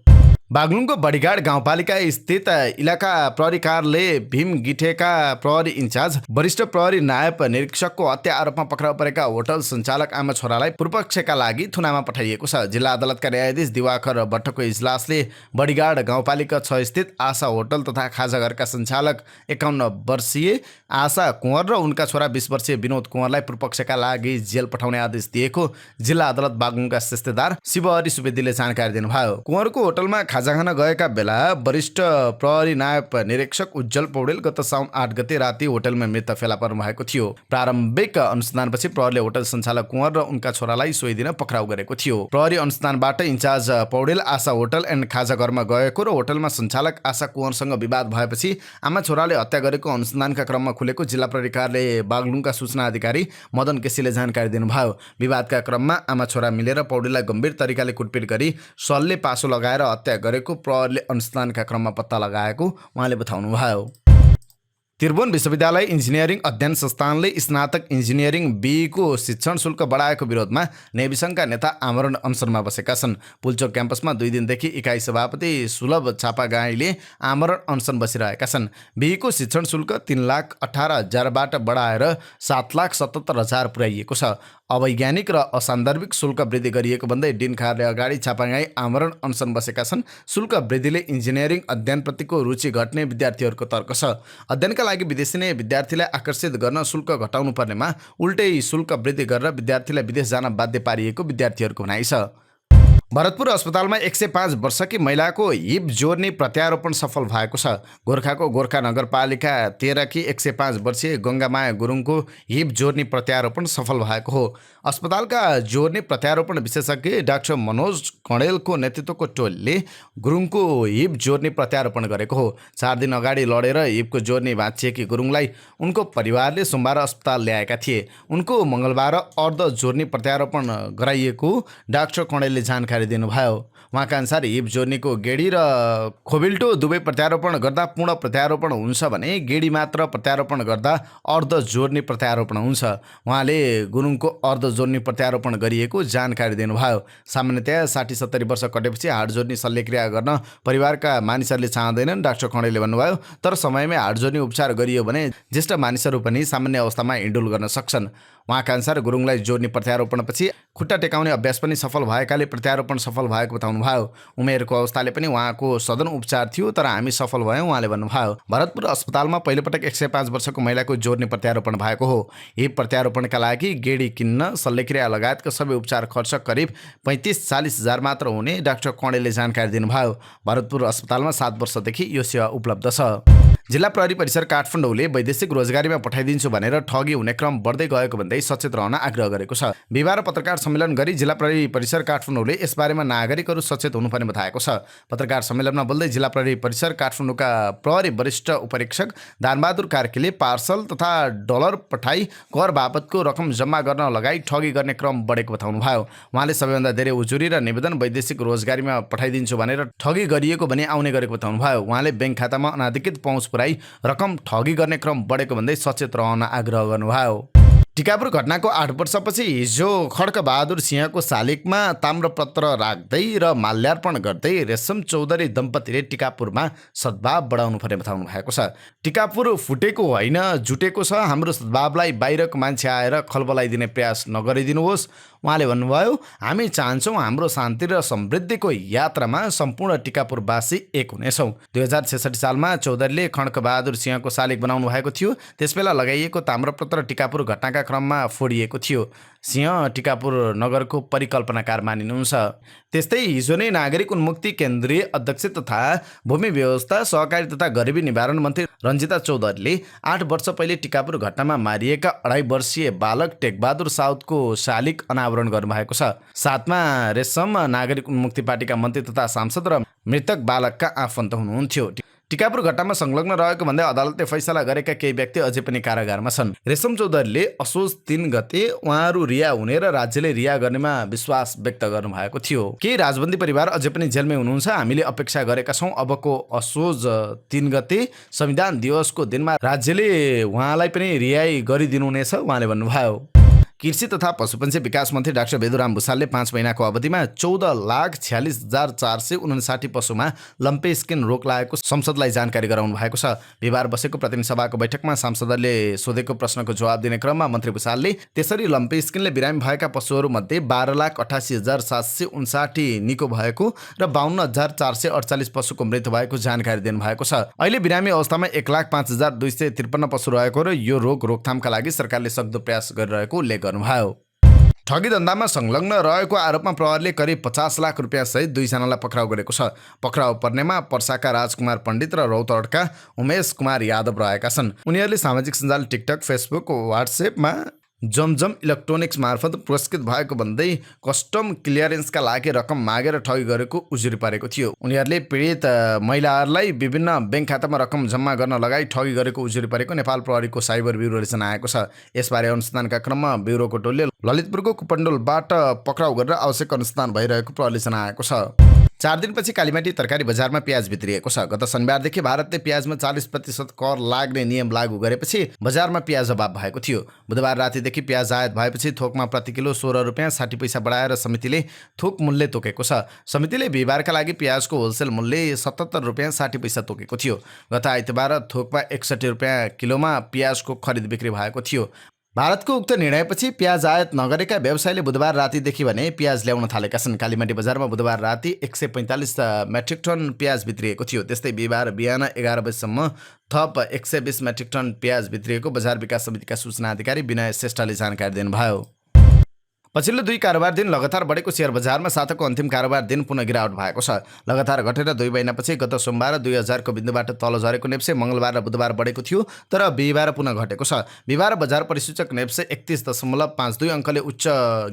बागलुङको बडीघाट गाउँपालिका स्थित इलाका प्रहरी कार्यालयले भीम गिठेका प्रहरी इन्चार्ज वरिष्ठ प्रहरी नायब निरीक्षकको हत्या आरोपमा पक्राउ परेका होटल सञ्चालक आमा छोरालाई पूर्वपक्षका लागि थुनामा पठाइएको छ। जिल्ला अदालतका न्यायाधीश दिवाकर भट्टको इजलासले बडीघाट गाउँपालिका 6 स्थित आशा होटल तथा खाजाघरका सञ्चालक 51 वर्षीय आशा कुँवर र उनका छोरा 20 वर्षीय विनोद कुँवरलाई पूर्वपक्षका लागि जेल पठाउने आदेश दिएको जिल्ला अदालत बागलुङका शिष्टदार शिवहरि सुवेदीले जानकारी दिनुभयो। कुँवरको होटलमा खाजा खान गएका बेला वरिष्ठ प्रहरी नायब निरीक्षक उज्जवल पौडेल गत साउन 8 गते राति होटलमा मृत फेला पर्नु भएको थियो। प्रारम्भिक अनुसन्धानपछि प्रहरीले होटल सञ्चालक कुँवर र उनका छोरालाई सोही दिन पक्राउ गरेको थियो। प्रहरी अनुसन्धानबाट incharge Paudel Asha hotel and खाजाघरमा गएको र होटलमा सञ्चालक आशा कुँवरसँग विवाद भएपछि आमा छोराले हत्या गरेको अनुसन्धानका क्रममा खुलेको जिल्ला प्रहरी कार्यालय बागलुङका सूचना अधिकारी मदन केसीले जानकारी दिनुभयो। विवादका क्रममा आमा छोरा मिलेर पौडेललाई गम्भीर तरिकाले कुटपिट गरी सल्ले पासो लगाएर हत्या गरेको प्रहरीले अनुसन्धानका क्रममा पत्ता लगाएको उहाँले बताउनुभयो। त्रिभुवन विश्वविद्यालय इन्जिनियरिङ अध्ययन संस्थानले स्नातक इन्जिनियरिङ बीको शिक्षण शुल्क बढाएको विरोधमा नेविसङ्घका नेता आमरण अनसनमा बसेका छन्। पुल्चोक क्याम्पसमा 2 दिनदेखि इकाइ सभापति सुलभ छापागाईले आमरण अनसन बसिरहेका छन्। बीको शिक्षण शुल्क 3,18,000बाट बढाएर 7,77,000 पुर्याइएको छ। अवैज्ञानिक र असान्दर्भिक शुल्क वृद्धि गरिएको भन्दै डिन कार्यालय अगाडि छापागाई आमरण अनसन बसेका छन्। शुल्क वृद्धिले इन्जिनियरिङ अध्ययनप्रतिको रुचि घट्ने विद्यार्थीहरूको तर्क छ। अध्ययनका लागि विदेशी नै विद्यार्थीलाई आकर्षित गर्न शुल्क घटाउनु पर्नेमा उल्टै शुल्क वृद्धि गरेर विद्यार्थीलाई विदेश जान बाध्य पारिएको विद्यार्थीहरूको भनाइ छ। भरतपुर अस्पतालमा 105 वर्षकी महिलाको हिप जोर्नी प्रत्यारोपण सफल भएको छ। गोर्खाको गोर्खा नगरपालिका 13 की 105 वर्षीय गङ्गामाया गुरुङको हिप जोर्नी प्रत्यारोपण सफल भएको हो। अस्पतालका जोर्नी प्रत्यारोपण विशेषज्ञ डाक्टर मनोज कणेलको नेतृत्वको टोलीले गुरुङको हिप जोर्नी प्रत्यारोपण गरेको हो। 4 दिन अगाडि लडेर हिपको जोर्नी भाँचिएकी गुरुङलाई उनको परिवारले सोमबार अस्पताल ल्याएका थिए। उनको मङ्गलबार अर्ध जोर्नी प्रत्यारोपण गराइएको डाक्टर कणेलले जानकारी दिनुभयो। उहाँका अनुसार हिप जोर्नीको गेडी र खोबिल्टो दुवै प्रत्यारोपण गर्दा पूर्ण प्रत्यारोपण हुन्छ भने गेडी मात्र प्रत्यारोपण गर्दा अर्ध जोर्नी प्रत्यारोपण हुन्छ। उहाँले गुरुङको अर्ध जोर्नी प्रत्यारोपण गरिएको जानकारी दिनुभयो। सामान्यतया 60-70 वर्ष कटेपछि हाड जोर्नी शल्यक्रिया गर्न परिवारका मानिसहरूले चाहँदैनन्, डाक्टर कणेलले भन्नुभयो। तर समयमै हाड जोर्नी उपचार गरियो भने ज्येष्ठ मानिसहरू पनि सामान्य अवस्थामा हिँडुल गर्न सक्छन्। उहाँका अनुसार गुरुङलाई जोर्नी प्रत्यारोपणपछि खुट्टा टेकाउने अभ्यास पनि सफल भएकाले प्रत्यारोपण सफल भएको बताउनुभयो। उमेरको अवस्थाले पनि उहाँको सदन उपचार थियो, तर हामी सफल भयौँ, उहाँले भन्नुभयो। भरतपुर अस्पतालमा पहिलोपटक 105 वर्षको महिलाको जोर्नी प्रत्यारोपण भएको हो। हिप प्रत्यारोपणका लागि गेडी किन्न, शल्यक्रिया लगायतका सबै उपचार खर्च करिब 35-40 हजार मात्र हुने डाक्टर कणेलले जानकारी दिनुभयो। भरतपुर अस्पतालमा 7 वर्षदेखि यो सेवा उपलब्ध छ। जिल्ला प्रहरी परिसर काठमाडौँले वैदेशिक रोजगारीमा पठाइदिन्छु भनेर ठगी हुने क्रम बढ्दै गएको भन्दै सचेत रहन आग्रह गरेको छ। बिहिबार पत्रकार सम्मेलन गरी जिल्ला प्रहरी परिसर काठमाडौँले यसबारेमा नागरिकहरू सचेत हुनुपर्ने बताएको छ। पत्रकार सम्मेलनमा बोल्दै जिल्ला प्रहरी परिसर काठमाडौँका प्रहरी वरिष्ठ उपरीक्षक दानबहादुर कार्कीले पार्सल तथा डलर पठाई कर बापतको रकम जम्मा गर्न लगाई ठगी गर्ने क्रम बढेको बताउनुभयो। उहाँले सबैभन्दा धेरै उजुरी र निवेदन वैदेशिक रोजगारीमा पठाइदिन्छु भनेर ठगी गरिएको भने आउने गरेको बताउनुभयो। उहाँले ब्याङ्क खातामा अनाधिकृत पहुँच पुर्याई रकम ठगी गर्ने क्रम बढेको भन्दै सचेत रहन आग्रह गर्नुभयो। टिकापुर घटनाको 8 वर्षपछि हिजो खड्कबहादुर सिंहको शालिगमा ताम्रपत्र राख्दै र माल्यार्पण गर्दै रेशम चौधरी दम्पतिले टिकापुरमा सद्भाव बढाउनु पर्ने बताउनु भएको छ। टिकापुर फुटेको होइन, जुटेको छ। हाम्रो सद्भावलाई बाहिरको मान्छे आएर खलबलाइदिने प्रयास नगरिदिनुहोस्। उहाँले भन्नुभयो, हामी चाहन्छौँ हाम्रो शान्ति र समृद्धिको यात्रामा सम्पूर्ण टिकापुरवासी एक हुनेछौँ। 2066 सालमा चौधरीले खड्कबहादुर सिंहको शालिग बनाउनु भएको थियो। त्यसबेला लगाइएको ताम्रपत्र टिकापुर घटनाका क्रममा फोडिएको थियो। सिंह टिकापुर नगरको परिकल्पनाकार मानिनुहुन्छ। त्यस्तै हिजो नै नागरिक उन्मुक्ति केन्द्रीय अध्यक्ष तथा भूमि व्यवस्था, सहकारी तथा गरिबी निवारण मन्त्री रञ्जिता चौधरीले 8 वर्ष पहिले टिकापुर घटनामा मारिएका 2.5 वर्षीय बालक टेकबहादुर साउदको शालिग अनावरण गर्नुभएको छ। साथमा रेशम नागरिक उन्मुक्ति पार्टीका मन्त्री तथा सांसद र मृतक बालकका आफन्त हुनुहुन्थ्यो। टिकापुर घटनामा संलग्न रहेको भन्दै अदालतले फैसला गरेका केही व्यक्ति अझै पनि कारागारमा छन्। रेशम चौधरीले असोज 3 गते उहाँहरू रिहा हुने र राज्यले रिहा गर्नेमा विश्वास व्यक्त गर्नुभएको थियो। केही राजबन्दी परिवार अझै पनि जेलमै हुनुहुन्छ। हामीले अपेक्षा गरेका छौँ अबको असोज 3 गते संविधान दिवसको दिनमा राज्यले उहाँलाई पनि रिहाई गरिदिनुहुनेछ, उहाँले भन्नुभयो। कृषि तथा पशुपन्छी विकास मन्त्री डाक्टर बेदुराम भुसालले 5 महिनाको अवधिमा 14,46,459 पशुमा लम्पे स्किन रोग लागेको संसदलाई जानकारी गराउनु भएको छ। बिहिबार बसेको प्रतिनिधि सभाको बैठकमा सांसदले सोधेको प्रश्नको जवाब दिने क्रममा मन्त्री भुसालले त्यसरी लम्पे स्किनले बिरामी भएका पशुहरूमध्ये 12,88,059 निको भएको र 52,448 पशुको मृत्यु भएको जानकारी दिनुभएको छ। अहिले बिरामी अवस्थामा 1,05,253 पशु रहेको र यो रोग रोकथामका लागि सरकारले सक्दो प्रयास गरिरहेको उल्लेख गर्नुभयो। ठगी धन्दामा संलग्न रहेको आरोपमा प्रहरीले करिब 50 लाख रुपियाँ सहित 2 जनालाई पक्राउ गरेको छ। पक्राउ पर्नेमा पर्साका राजकुमार पण्डित र रौतहटका उमेश कुमार यादव रहेका छन्। उनीहरूले सामाजिक सञ्जाल टिकटक, फेसबुक, व्हाट्सएपमा जमजम इलेक्ट्रोनिक्स मार्फत पुरस्कृत भएको भन्दै कस्टम क्लियरेन्सका लागि रकम मागेर ठगी गरेको उजुरी परेको थियो। उनीहरूले पीडित महिलाहरूलाई विभिन्न ब्याङ्क खातामा रकम जम्मा गर्न लगाई ठगी गरेको उजुरी परेको नेपाल प्रहरीको साइबर ब्युरोले जनाएको छ। यसबारे अनुसन्धानका क्रममा ब्युरोको टोलीले ललितपुरको कुपण्डोलबाट पक्राउ गरेर आवश्यक अनुसन्धान भइरहेको प्रहरीले जनाएको छ। 4 दिनपछि कालीमाटी तरकारी बजारमा प्याज भित्रिएको छ। गत शनिबारदेखि भारतले प्याजमा 40% कर लाग्ने नियम लागू गरेपछि बजारमा प्याज अभाव भएको थियो। बुधबार रातिदेखि प्याज आयात भएपछि थोकमा प्रति किलो 16 रुपियाँ 60 पैसा बढाएर समितिले थोक मूल्य तोकेको छ। समितिले बिहिबारका लागि प्याजको होलसेल मूल्य 77 रुपियाँ 60 पैसा तोकेको थियो। गत आइतबार थोकमा 61 रुपियाँ किलोमा प्याजको खरिद बिक्री भएको थियो। भारतको उक्त निर्णयपछि प्याज आयात नगरेका व्यवसायीले बुधबार रातिदेखि भने प्याज ल्याउन थालेका छन्। कालीमाटी बजारमा बुधबार राति 145 मेट्रिक टन प्याज भित्रिएको थियो। त्यस्तै बिहिबार बिहान 11 बजेसम्म थप 120 मेट्रिक टन प्याज भित्रिएको बजार विकास समितिका सूचना अधिकारी विनय श्रेष्ठले जानकारी दिनुभयो। पछिल्लो 2 कारोबार दिन लगातार बढेको शेयर बजारमा साताको अन्तिम कारोबार दिन पुनः गिरावट भएको छ। लगातार घटेर 2 महिनापछि गत सोमबार 2000 को बिन्दुबाट तल झरेको नेप्से मङ्गलबार र बुधबार बढेको थियो, तर बिहीबार पुनः घटेको छ। बिहीबार बजार परिसूचक नेप्से 31.52 अङ्कले उच्च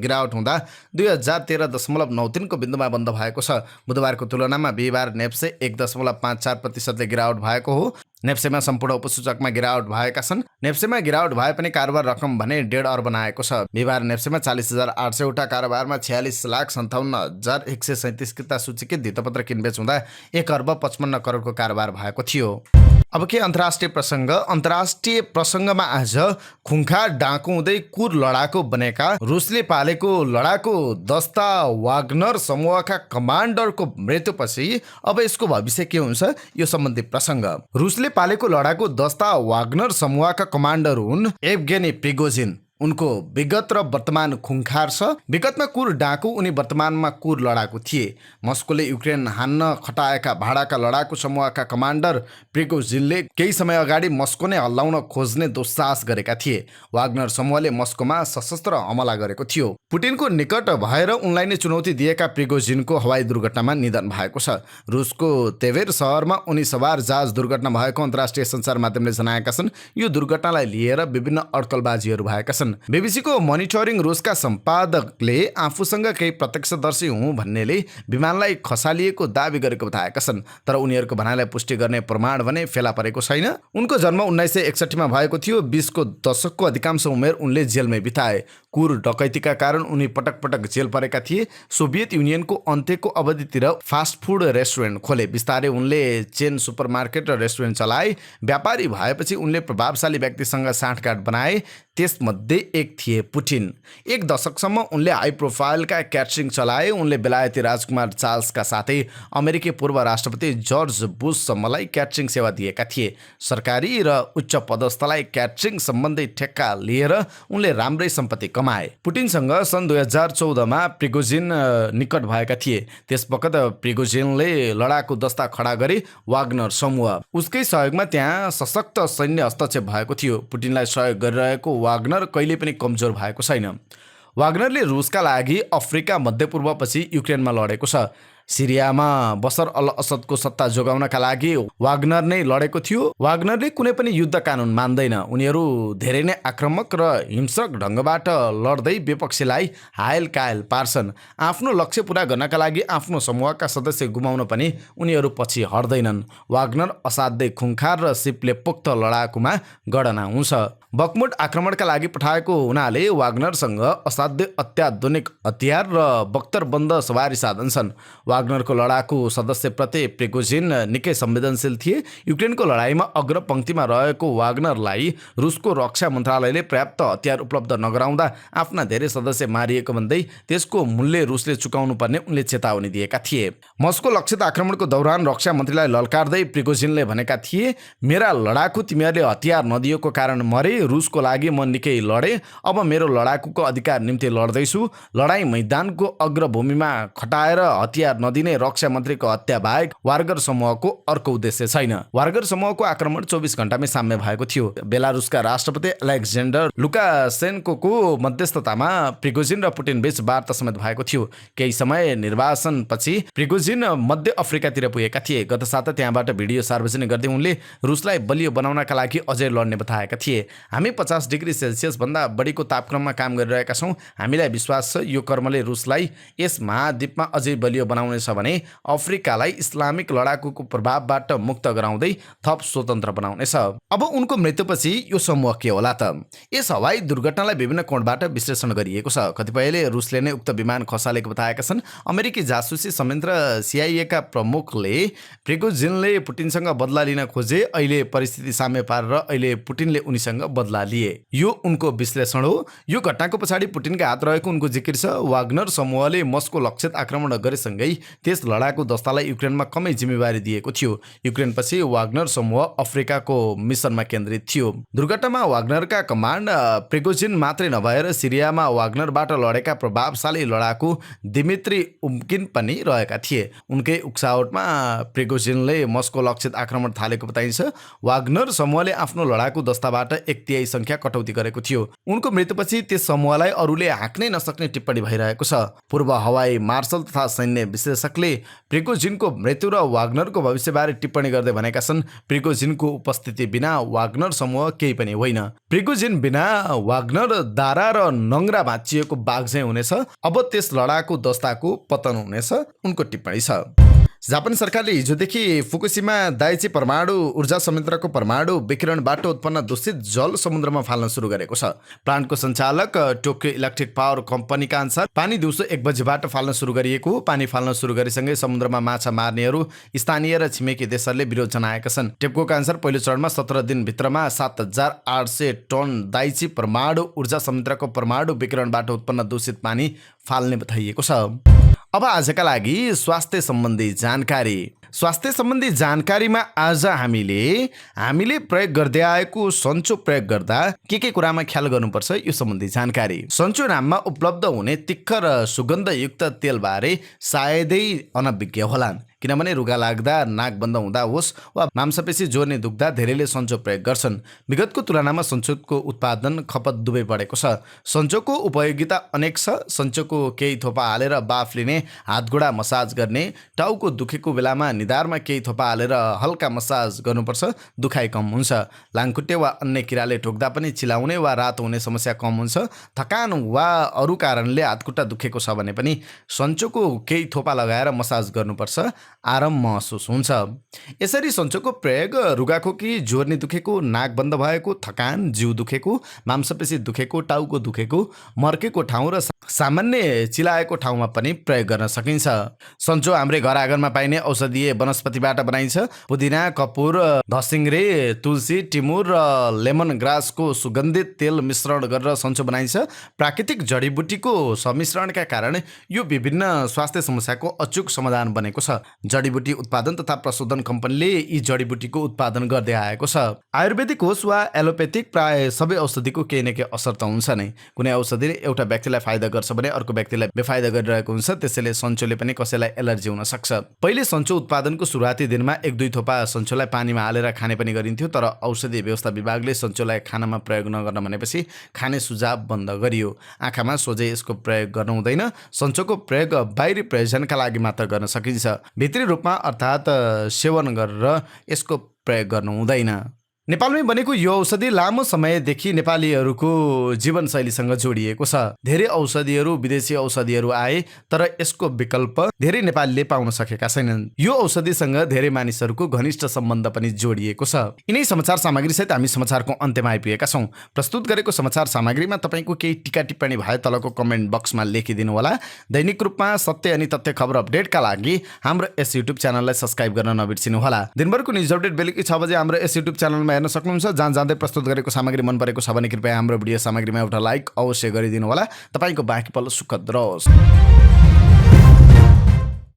गिरावट हुँदा 2013.93 को बिन्दुमा बन्द भएको छ। बुधबारको तुलनामा बिहीबार नेप्से 1.54% गिरावट भएको हो। नेप्सेमा सम्पूर्ण उपसूचकमा गिरावट भएका छन्। नेप्सेमा गिरावट भए पनि कारोबार रकम भने 1.5 अर्ब बनाएको छ। बिहीबार नेप्सेमा 40,800 वटा कारोबारमा 46,57,137 किता सूचीकृत धितोपत्र किनबेच हुँदा 1 अर्ब 55 करोडको कारोबार भएको थियो। अब के अन्तर्राष्ट्रिय प्रसङ्ग। अन्तर्राष्ट्रिय प्रसङ्गमा आज खुङ्खार डाँकु हुँदै कुर लडाकु बनेका रुसले पालेको लडाकु दस्ता वाग्नर समूहका कमान्डरको मृत्युपछि अब यसको भविष्य के हुन्छ यो सम्बन्धी प्रसङ्ग। रुसले पालेको लडाकु दस्ता वाग्नर समूहका कमान्डर हुन् एभगेनी प्रिगोजिन। उनको विगत र वर्तमान खुङ्खार छ। विगतमा कुर डाँकु, उनी वर्तमानमा कुर लडाकु थिए। मस्कोले युक्रेन हान्न खटाएका भाडाका लडाकु समूहका कमान्डर प्रिगोजिनले केही समय अगाडि मस्को नै हल्लाउन खोज्ने दुस्साहस गरेका थिए। वाग्नर समूहले मस्कोमा सशस्त्र हमला गरेको थियो। पुटिनको निकट भएर उनलाई नै चुनौती दिएका प्रिगोजिनको हवाई दुर्घटनामा निधन भएको छ। रुसको तेवेर सहरमा उनी सवार जहाज दुर्घटना भएको अन्तर्राष्ट्रिय सञ्चार माध्यमले जनाएका छन्। यो दुर्घटनालाई लिएर विभिन्न अड्कलबाजीहरू भएका छन्। बीबीसीको मोनिटरिङ रुसका सम्पादकले आफूसँग केही प्रत्यक्षदर्शी हुँ भन्नेले विमानलाई खसालिएको दावी गरेको बताएका छन्, तर उनीहरूको भनाइलाई पुष्टि गर्ने प्रमाण भने फेला परेको छैन। उनको जन्म 1961 मा भएको थियो। 20 को दशकको अधिकांश उमेर उनले जेलमै बिताए। कुर डकैतीका कारण उनी पटक पटक जेल परेका थिए। सोभियत युनियनको अन्त्यको अवधितिर फास्ट फुड रेस्टुरेन्ट खोले। बिस्तारै उनले चेन सुपरमार्केट र रेस्टुरेन्ट चलाए। व्यापारी भएपछि उनले प्रभावशाली व्यक्तिसँग साँठगाँठ बनाए। त्यसमध्ये एक थिए पुटिन। 1 दशकसम्म उनले हाई प्रोफाइलका क्याटरिङ चलाए। उनले बेलायती राजकुमार चार्ल्सका साथै अमेरिकी पूर्व राष्ट्रपति जर्ज बुशसम्मलाई क्याटरिङ सेवा दिएका थिए। सरकारी र उच्च पदस्थलाई क्याटरिङ सम्बन्धी ठेक्का लिएर उनले राम्रै सम्पत्ति कमाए। पुटिनसँग सन् 2014 मा प्रिगोजिन निकट भएका थिए। त्यसवखत प्रिगोजिनले लडाकु दस्ता खडा गरे वाग्नर समूह। उसकै सहयोगमा त्यहाँ सशक्त सैन्य हस्तक्षेप भएको थियो। पुटिनलाई सहयोग गरिरहेको वाग्नर कहिले पनि कमजोर भएको छैन। वाग्नरले रुसका लागि अफ्रिका, मध्यपूर्वपछि युक्रेनमा लडेको छ। सिरियामा बसर अल असदको सत्ता जोगाउनका लागि वाग्नर नै लडेको थियो। वाग्नरले कुनै पनि युद्ध कानुन मान्दैन। उनीहरू धेरै नै आक्रामक र हिंसक ढङ्गबाट लड्दै विपक्षीलाई हायल कायल पार्छन्। आफ्नो लक्ष्य पूरा गर्नका लागि आफ्नो समूहका सदस्य गुमाउन पनि उनीहरू पछि हट्दैनन्। वाग्नर असाध्यै खुङ्खार र सिपले पुख्त लडाकुमा गणना हुन्छ। बकमुट आक्रमणका लागि पठाएको हुनाले वाग्नरसँग असाध्य अत्याधुनिक हतियार र बख्तरबन्द सवारी साधन छन्। वाग्नरको लडाकु सदस्यप्रति प्रिगोजिन निकै संवेदनशील थिए। युक्रेनको लडाईँमा अग्रपङ्क्तिमा रहेको वाग्नरलाई रुसको रक्षा मन्त्रालयले पर्याप्त हतियार उपलब्ध नगराउँदा आफ्ना धेरै सदस्य मारिएको भन्दै त्यसको मूल्य रुसले चुकाउनु पर्ने उनले चेतावनी दिएका थिए। मस्को लक्षित आक्रमणको दौरान रक्षा मन्त्रीलाई ललकार्दै प्रिगोजिनले भनेका थिए, मेरा लडाकु तिमीहरूले हतियार नदिएको कारण मरे। रुसको लागि म निकै लडे। अब मेरो लडाकुको अधिकार निम्ति लड्दैछु। लडाईँ मैदानको अग्रभूमिमा खटाएर हतियार नदिने रक्षा मन्त्रीको हत्या बाहेक वाग्नर समूहको अर्को उद्देश्य छैन। वाग्नर समूहको आक्रमण 24 घण्टामै साम्य भएको थियो। बेलारुसका राष्ट्रपति अलेक्जेन्डर लुकासेन्कोको मध्यस्थतामा प्रिगोजिन र पुटिन बीच वार्ता समेत भएको थियो। केही समय निर्वाचनपछि प्रिगोजिन मध्य अफ्रिकातिर पुगेका थिए। गत साता त्यहाँबाट भिडियो सार्वजनिक गर्दै उनले रुसलाई बलियो बनाउनका लागि अझै लड्ने बताएका थिए। हामी 50 डिग्री सेल्सियस भन्दा बढीको तापक्रममा काम गरिरहेका छौँ। हामीलाई विश्वास छ यो कर्मले रुसलाई यस महाद्वीपमा अझै बलियो बनाउनेछ भने अफ्रिकालाई इस्लामिक लडाकुको प्रभावबाट मुक्त गराउँदै थप स्वतन्त्र बनाउनेछ। अब उनको मृत्युपछि यो समूह के होला त? यस हवाई दुर्घटनालाई विभिन्न कोणबाट विश्लेषण गरिएको छ। कतिपयले रुसले नै उक्त विमान खसालेको बताएका छन्। अमेरिकी जासुसी संयन्त्र CIA का प्रमुखले प्रिगोजिनले पुटिनसँग बदला लिन खोजे। अहिले परिस्थिति साम्य पारेर अहिले पुटिनले उनीसँग बदला लिए। यो उनको विश्लेषण हो। यो घटनाको पछाडि पुटिनका हात रहेको उनको जिकिर छ। वाग्नर समूहले मस्को लक्षित आक्रमण गरेसँगै त्यस लडाकु दस्तालाई युक्रेनमा कमै जिम्मेवारी दिएको थियो। युक्रेनपछि वाग्नर समूह अफ्रिकाको मिसनमा केन्द्रित थियो। दुर्घटनामा वाग्नरका कमान्ड प्रिगोजिन मात्रै नभएर सिरियामा वाग्नरबाट लडेका प्रभावशाली लडाकु दिमित्री उम्किन पनि रहेका थिए। उनकै उक्सावटमा प्रिगोजिनले मस्को लक्षित आक्रमण थालेको बताइन्छ। वाग्नर समूहले आफ्नो लडाकु दस्ताबाट 31 तिहाई संख्या कटौती गरेको थियो। उनको मृत्युपछि त्यस समूहलाई अरूले हाँक्नै नसक्ने टिप्पणी भइरहेको छ। पूर्व हवाई मार्शल तथा सैन्य विश्लेषकले प्रिगोजिनको मृत्यु र वाग्नरको भविष्यबारे टिप्पणी गर्दै भनेका छन्, प्रिगोजिनको उपस्थिति बिना वाग्नर समूह केही पनि होइन। प्रिगोजिन बिना वाग्नर दारा र नङ्ग्रा भाँचिएको बाघ चाहिँ हुनेछ। अब त्यस लडाकु दस्ताको पतन हुनेछ, उनको टिप्पणी छ। जापान सरकारले हिजोदेखि फुकुशिमा दाइची परमाणु ऊर्जा संयन्त्रको परमाणु विकिरणबाट उत्पन्न दूषित जल समुद्रमा फाल्न सुरु गरेको छ। प्लान्टको सञ्चालक टोक्यो इलेक्ट्रिक पावर कम्पनीका अनुसार पानी दिउँसो 1 बजेबाट फाल्न सुरु गरिएको हो। पानी फाल्न सुरु गरेसँगै समुद्रमा माछा मार्नेहरू स्थानीय र छिमेकी देशहरूले विरोध जनाएका छन्। टेप्कोका अनुसार पहिलो चरणमा 17 दिनभित्रमा 7,800 टन दाइची परमाणु ऊर्जा संयन्त्रको परमाणु विकिरणबाट उत्पन्न दूषित पानी फाल्ने बताइएको छ। अब आजका लागि स्वास्थ्य सम्बन्धी जानकारी। स्वास्थ्य सम्बन्धी जानकारीमा आज हामीले प्रयोग गर्दै आएको सन्चो प्रयोग गर्दा के कुरामा ख्याल गर्नुपर्छ यो सम्बन्धी जानकारी। सन्चो नाममा उपलब्ध हुने तिक्ख र सुगन्धयुक्त तेलबारे सायदै अनभिज्ञ होलान्, किनभने रुगा लाग्दा, नाक बन्द हुँदा होस् वा मांसपेशी जोर्नी दुख्दा धेरैले सन्चो प्रयोग गर्छन्। विगतको तुलनामा सन्चोको उत्पादन खपत दुवै बढेको छ। सन्चोको उपयोगिता अनेक छ। सन्चोको केही थोपा हालेर बाफ लिने, हातगोडा मसाज गर्ने, टाउको दुखेको बेलामा निधारमा केही थोपा हालेर हल्का मसाज गर्नुपर्छ, दुखाइ कम हुन्छ। लाङखुट्टे वा अन्य किराले ठोक्दा पनि चिलाउने वा रातो हुने समस्या कम हुन्छ। थकान वा अरू कारणले हातखुट्टा दुखेको छ भने पनि सन्चोको केही थोपा लगाएर मसाज गर्नुपर्छ, आराम महसुस हुन्छ। यसरी सन्चोको प्रयोग रुगाखोकी, जोर्नी दुखेको, नाक बन्द भएको, थकान, जिउ दुखेको, मांसपेशी दुखेको, टाउको दुखेको, मर्केको ठाउँ र सामान्य चिलाएको ठाउँमा पनि प्रयोग गर्न सकिन्छ। सन्चो हाम्रै घर आँगनमा पाइने औषधीय वनस्पतिबाट बनाइन्छ। पुदिना, कपुर, धसिङ्ग्रे, तुलसी, टिमुर र लेमन ग्रासको सुगन्धित तेल मिश्रण गरेर सन्चो बनाइन्छ। प्राकृतिक जडीबुटीको सम्मिश्रणका कारण यो विभिन्न स्वास्थ्य समस्याको अचूक समाधान बनेको छ। जडीबुटी उत्पादन तथा प्रशोधन कम्पनीले यी जडीबुटीको उत्पादन गर्दै आएको छ। आयुर्वेदिक होस् वा एलोपेथिक, प्राय सबै औषधिको केही न केही असर त हुन्छ नै। कुनै औषधिले एउटा व्यक्तिलाई फाइदा गर्छ भने अर्को व्यक्तिलाई बेफाइदा गरिरहेको हुन्छ। त्यसैले सन्चोले पनि कसैलाई एलर्जी हुन सक्छ। पहिले सन्चो उत्पादनको सुरुवाती दिनमा 1-2 थोपा सन्चोलाई पानीमा हालेर खाने पनि गरिन्थ्यो, तर औषधि व्यवस्था विभागले सन्चोलाई खानामा प्रयोग नगर्न भनेपछि खाने सुझाव बन्द गरियो। आँखामा सोझै यसको प्रयोग गर्नु हुँदैन। सन्चोको प्रयोग बाहिरी प्रयोजनका लागि मात्र गर्न सकिन्छ। भित्री रूपमा अर्थात् सेवन गरेर यसको प्रयोग गर्नु हुँदैन। नेपालमै बनेको यो औषधि लामो समयदेखि नेपालीहरूको जीवनशैलीसँग जोडिएको छ। धेरै औषधिहरू, विदेशी औषधिहरू आए, तर यसको विकल्प धेरै नेपालीले पाउन सकेका छैनन्। यो औषधिसँग धेरै मानिसहरूको घनिष्ठ सम्बन्ध पनि जोडिएको छ। यिनै समाचार सामग्री सहित हामी समाचारको अन्त्यमा आइपुगेका छौँ। प्रस्तुत गरेको समाचार सामग्रीमा तपाईँको केही टिका टिप्पणी भए तलको कमेन्ट बक्समा लेखिदिनु होला। दैनिक रूपमा सत्य अनि तथ्य खबर अपडेटका लागि हाम्रो यस युट्युब च्यानललाई सब्स्क्राइब गर्न नबिर्सिनु होला। दिनभरको न्युज अपडेट बेलुकी 6 बजे हाम्रो यस युट्युब च्यानलमा हेर्न सक्नुहुन्छ। जाँदै प्रस्तुत गरेको सामग्री मन परेको छ भने कृपया हाम्रो भिडियो सामग्रीमा एउटा लाइक अवश्य गरिदिनु होला। तपाईँको बाँकी पल सुखद रहोस्।